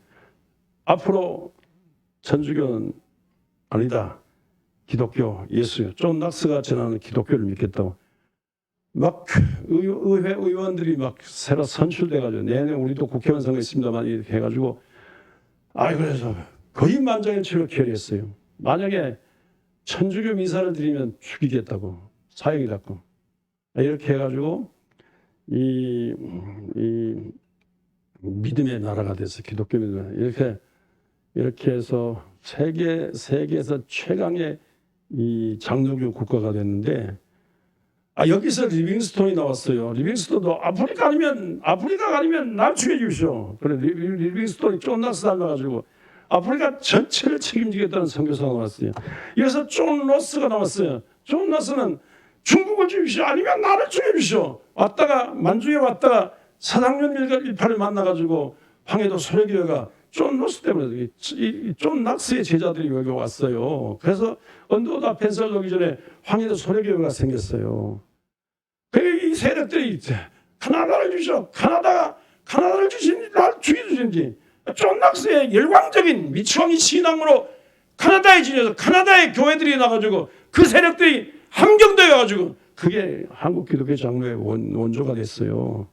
앞으로 천주교는 아니다. 기독교, 예수, 존 낙서가 전하는 기독교를 믿겠다고. 막 의회 의원들이 막 새로 선출돼가지고 내내 우리도 국회의원 선거 있습니다만 이렇게 해가지고 그래서 거의 만장일치로 결의했어요. 만약에 천주교 미사를 드리면 죽이겠다고 사형이라고 이렇게 해가지고 이 믿음의 나라가 돼서 기독교 믿음 이렇게 해서 세계에서 최강의 이 장로교 국가가 됐는데 여기서 리빙스톤이 나왔어요. 리빙스톤도 아프리카 아니면 날 죽여주십시오. 그래 리빙스톤이 존 낙서 닮아가지고 아프리카 전체를 책임지겠다는 선교사가 나왔어요. 여기서 존 로스가 나왔어요. 존 로스는 중국을 죽이십시오. 아니면 나를 죽여주십시오. 만주에 왔다가 사당년 18을 만나가지고 황해도 소래교회가 존 로스 때문에 존 낙스의 제자들이 여기 왔어요. 그래서 언더우드 펜슬 오기 전에 황해도 소래교회가 생겼어요. 이 세력들이 카나다를 주시오. 카나다를 주시는지 나를 죽여주시는지 존 낙스의 열광적인 미치광이 신앙으로 카나다에 지내서 카나다의 교회들이 나가지고 그 세력들이 함경되어가지고 그게 한국 기독교 장로의 원조가 됐어요.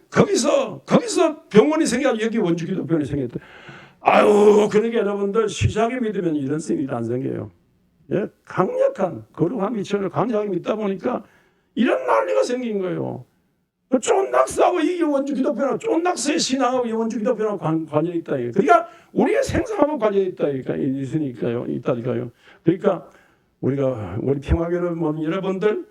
거기서 병원이 생겨가지고 여기 원주 기독병원이 생겼다. 그러니까 여러분들 시작에 믿으면 이런 셈이 안 생겨요. 강력한 거룩한 미천을 강력하게 믿다 보니까 이런 난리가 생긴 거예요. 존 낙스하고 이 원주 기독병원, 존 낙스의 신앙하고 이 원주 기독병원 관련이 있다. 그러니까 우리의 생사하고 관련이 있다니까요. 그러니까 우리 평화교를 여러분들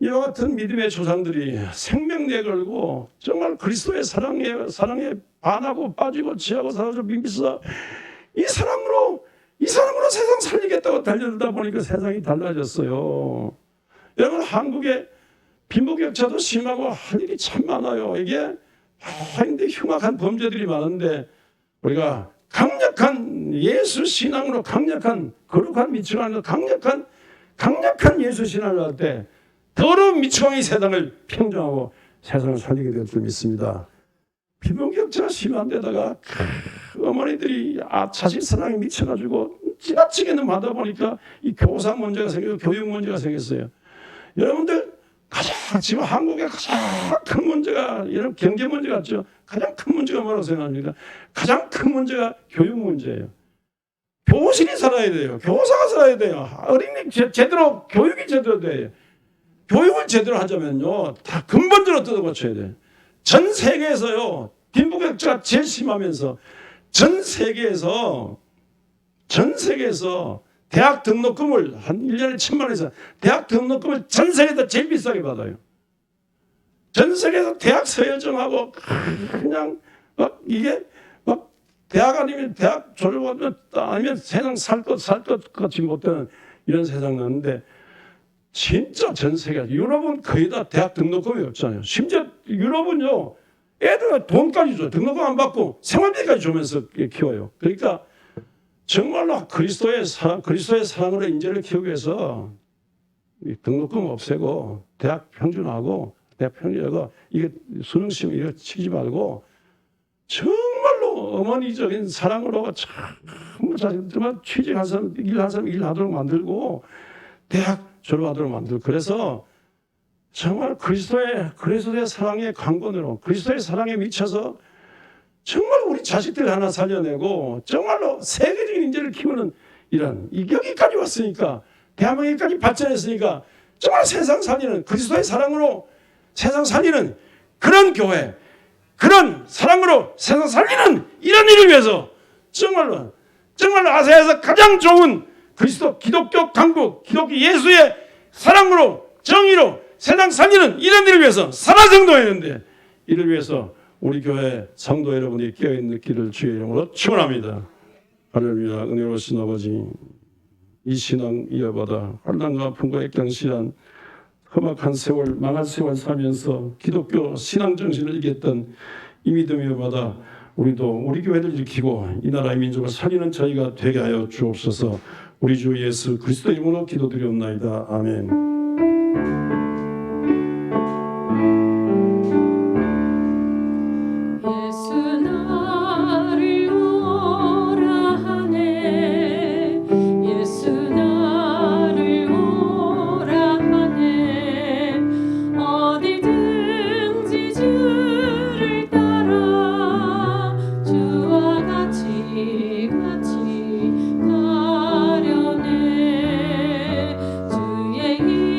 이와 같은 믿음의 조상들이 생명 내걸고 정말 그리스도의 사랑에 반하고 빠지고 취하고 사라져 밋밋어 이 사랑으로 세상 살리겠다고 달려들다 보니까 세상이 달라졌어요. 여러분, 한국의 빈부격차도 심하고 할 일이 참 많아요. 이게 근데 흉악한 범죄들이 많은데 우리가 강력한 예수 신앙으로 강력한 거룩한 미치광이 강력한 예수 신앙을 할 때 더러운 미치광이 세상을 평정하고 세상을 살리게 될 줄 믿습니다. 빈부격차가 심한 데다가 어머니들이 자식 사랑에 미쳐가지고 지나치게 너무 하다 보니까 이 교사 문제가 생기고 교육 문제가 생겼어요. 여러분들 지금 한국의 가장 큰 문제가 이런 경제 문제 같죠. 가장 큰 문제가 뭐라고 생각합니까? 가장 큰 문제가 교육 문제예요. 교실이 살아야 돼요. 교사가 살아야 돼요. 어린이 제대로 교육이 제대로 돼요. 교육을 제대로 하자면요, 다 근본적으로 뜯어 고쳐야 돼요. 전 세계에서요, 빈부격차가 제일 심하면서 전 세계에서 대학 등록금을 한 1년에 1,000만 원에서 대학 등록금을 전 세계에서 제일 비싸게 받아요. 전 세계에서 대학 서열정하고 그냥 이게 대학 아니면 대학 졸업하면 아니면 세상 살 것 같이 못되는 이런 세상 나는데 진짜 전 세계 유럽은 거의 다 대학 등록금이 없잖아요. 심지어 유럽은요 애들 돈까지 줘요. 등록금 안 받고 생활비까지 주면서 키워요. 그러니까 정말로 그리스도의 사랑으로 인재를 키우기 위해서 등록금 없애고 대학 평준화하고 이게 수능 시험 이거 치지 말고 정말로 어머니적인 사랑으로 정말 취직한 사람 일한 사람 일하도록 만들고 대학 졸업하도록 만들고 그래서 정말 그리스도의 사랑의 강권으로 그리스도의 사랑에 미쳐서 정말 우리 자식들 하나 살려내고 정말로 세계적인 인재를 키우는 이런 여기까지 왔으니까 대한민국까지 발전했으니까 정말 세상 살리는 그리스도의 사랑으로 세상 살리는 그런 교회 그런 사랑으로 세상 살리는 이런 일을 위해서 정말로 아시아에서 가장 좋은 기독교 강국 기독교 예수의 사랑으로 정의로 세상 살리는 이런 일을 위해서 살아생동했는데 이를 위해서 우리 교회 성도 여러분들이 깨어있는 길을 주의 이름으로 축원합니다. 할렐루야. 은혜로우신 아버지, 이 신앙 이어받아 환난과 아픔과 액경실한 험악한 세월 망한 세월 살면서 기독교 신앙 정신을 이겼던 이 믿음 이어받아 우리도 우리 교회를 지키고 이 나라의 민족을 살리는 저희가 되게 하여 주옵소서. 우리 주 예수 그리스도 이름으로 기도드리옵나이다. 아멘. 주의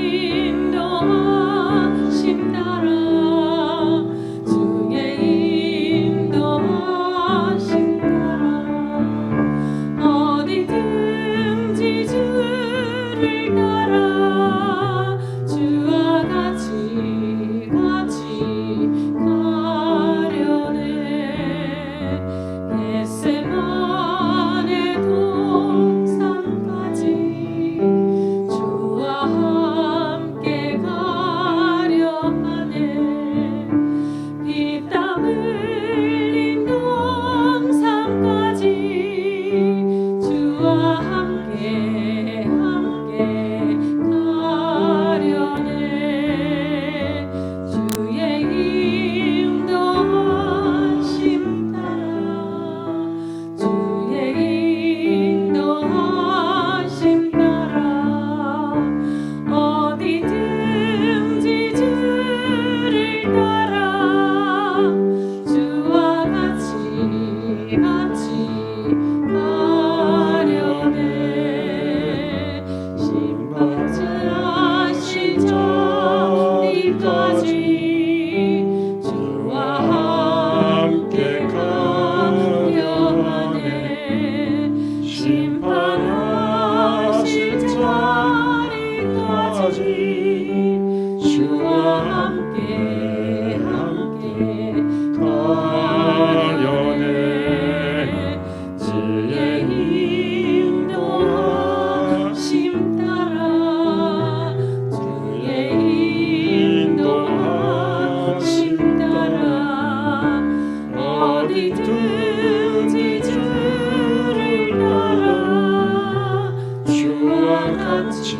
어디든지 주를 따라 주와 같이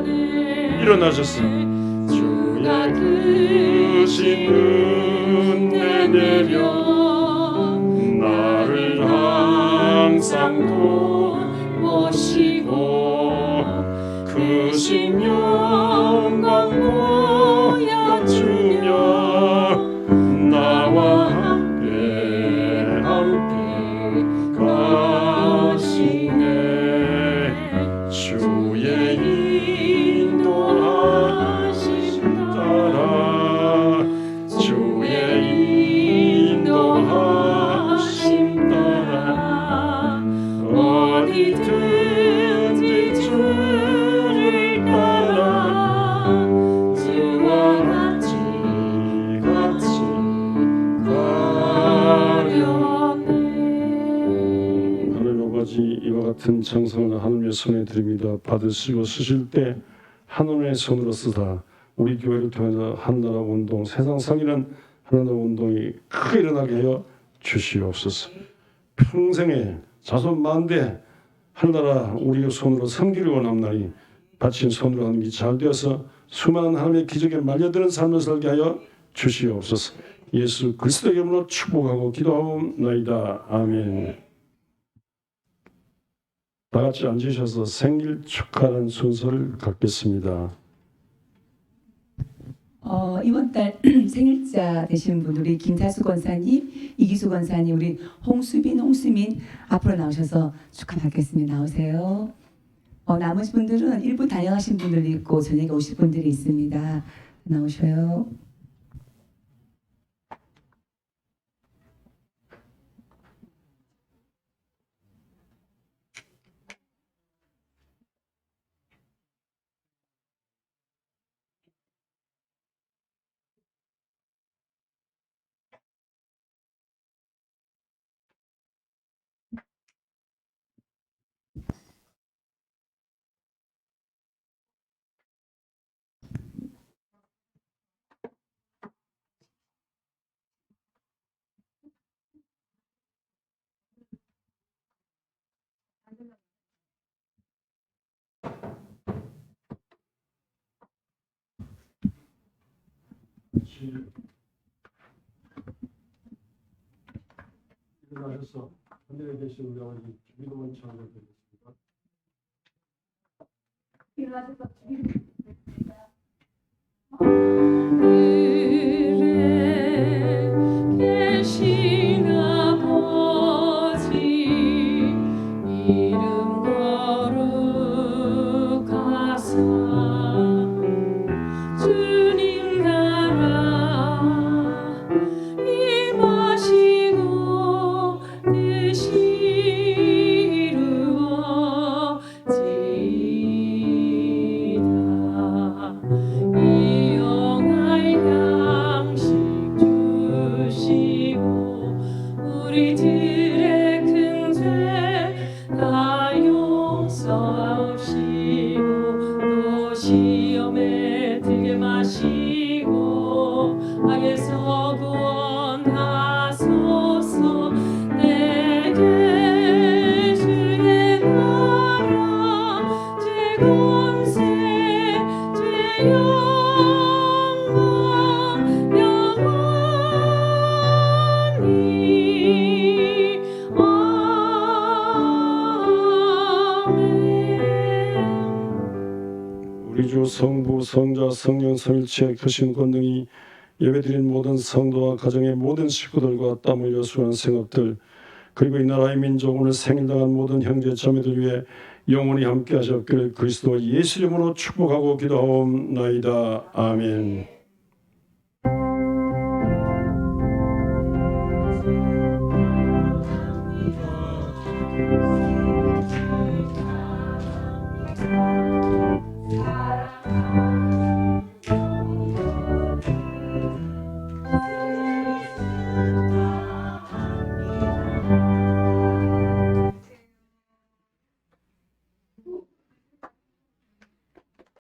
가려네. 일어나셨어. 주가 크신 은혜 내려 나를 항상 모시고 크신 영광 보여주며 나와 함께 가시네. 주의 인도하심 따라 주의 인도하심 따라 어디든지 주를 따라 주와 같이 가려네. 하나님 아버지, 이와 같은 찬송을 하나님의 손에 드립니다. 받으시고 쓰실 때 하나님의 손으로 쓰사 우리 교회를 통해서 한나라 운동, 세상 살리는 한나라 운동이 크게 일어나게 하여 주시옵소서. 평생에 자손 만대 한나라 우리의 손으로 섬기를 원합나니 바친 손으로 하는 게 잘 되어서 수많은 하나님의 기적에 말려드는 삶을 살게 하여 주시옵소서. 예수 그리스도의 이름으로 축복하고 기도하옵나이다. 아멘. 다 같이 앉으셔서 생일 축하하는 순서를 갖겠습니다. 이번 달 생일자 되시는 분 우리 김사수 권사님, 이기수 권사님, 우리 홍수민 앞으로 나오셔서 축하받겠습니다. 나오세요. 나머지 분들은 일부 다녀가신 분들도 있고 저녁에 오실 분들이 있습니다. 나오셔요. 일어나셔서 하늘에 계신 우리 아버지 주기도문 찬양드리겠습니다. 하늘에 계신 아버지 이름 거룩하사 주님 나라 임하시고 뜻이 이루어지이다. 일용할 양식 주시고 우리들의 큰 죄 다 용서하시고 또 시험에 들게 마시고 악에서 구원하소서. 내게 주의 나라 제 권세 제 영광 영원히 아멘. 우리 주 성부 성자 성령 삼일체 크신 권능이 예배드린 모든 성도와 가정의 모든 식구들과 땀 흘려 수고한 생업들 그리고 이 나라의 민족 오늘 생일당한 모든 형제 자매들 위해 영원히 함께 하셨기를 그리스도 예수 이름으로 축복하고 기도하옵나이다. 아멘.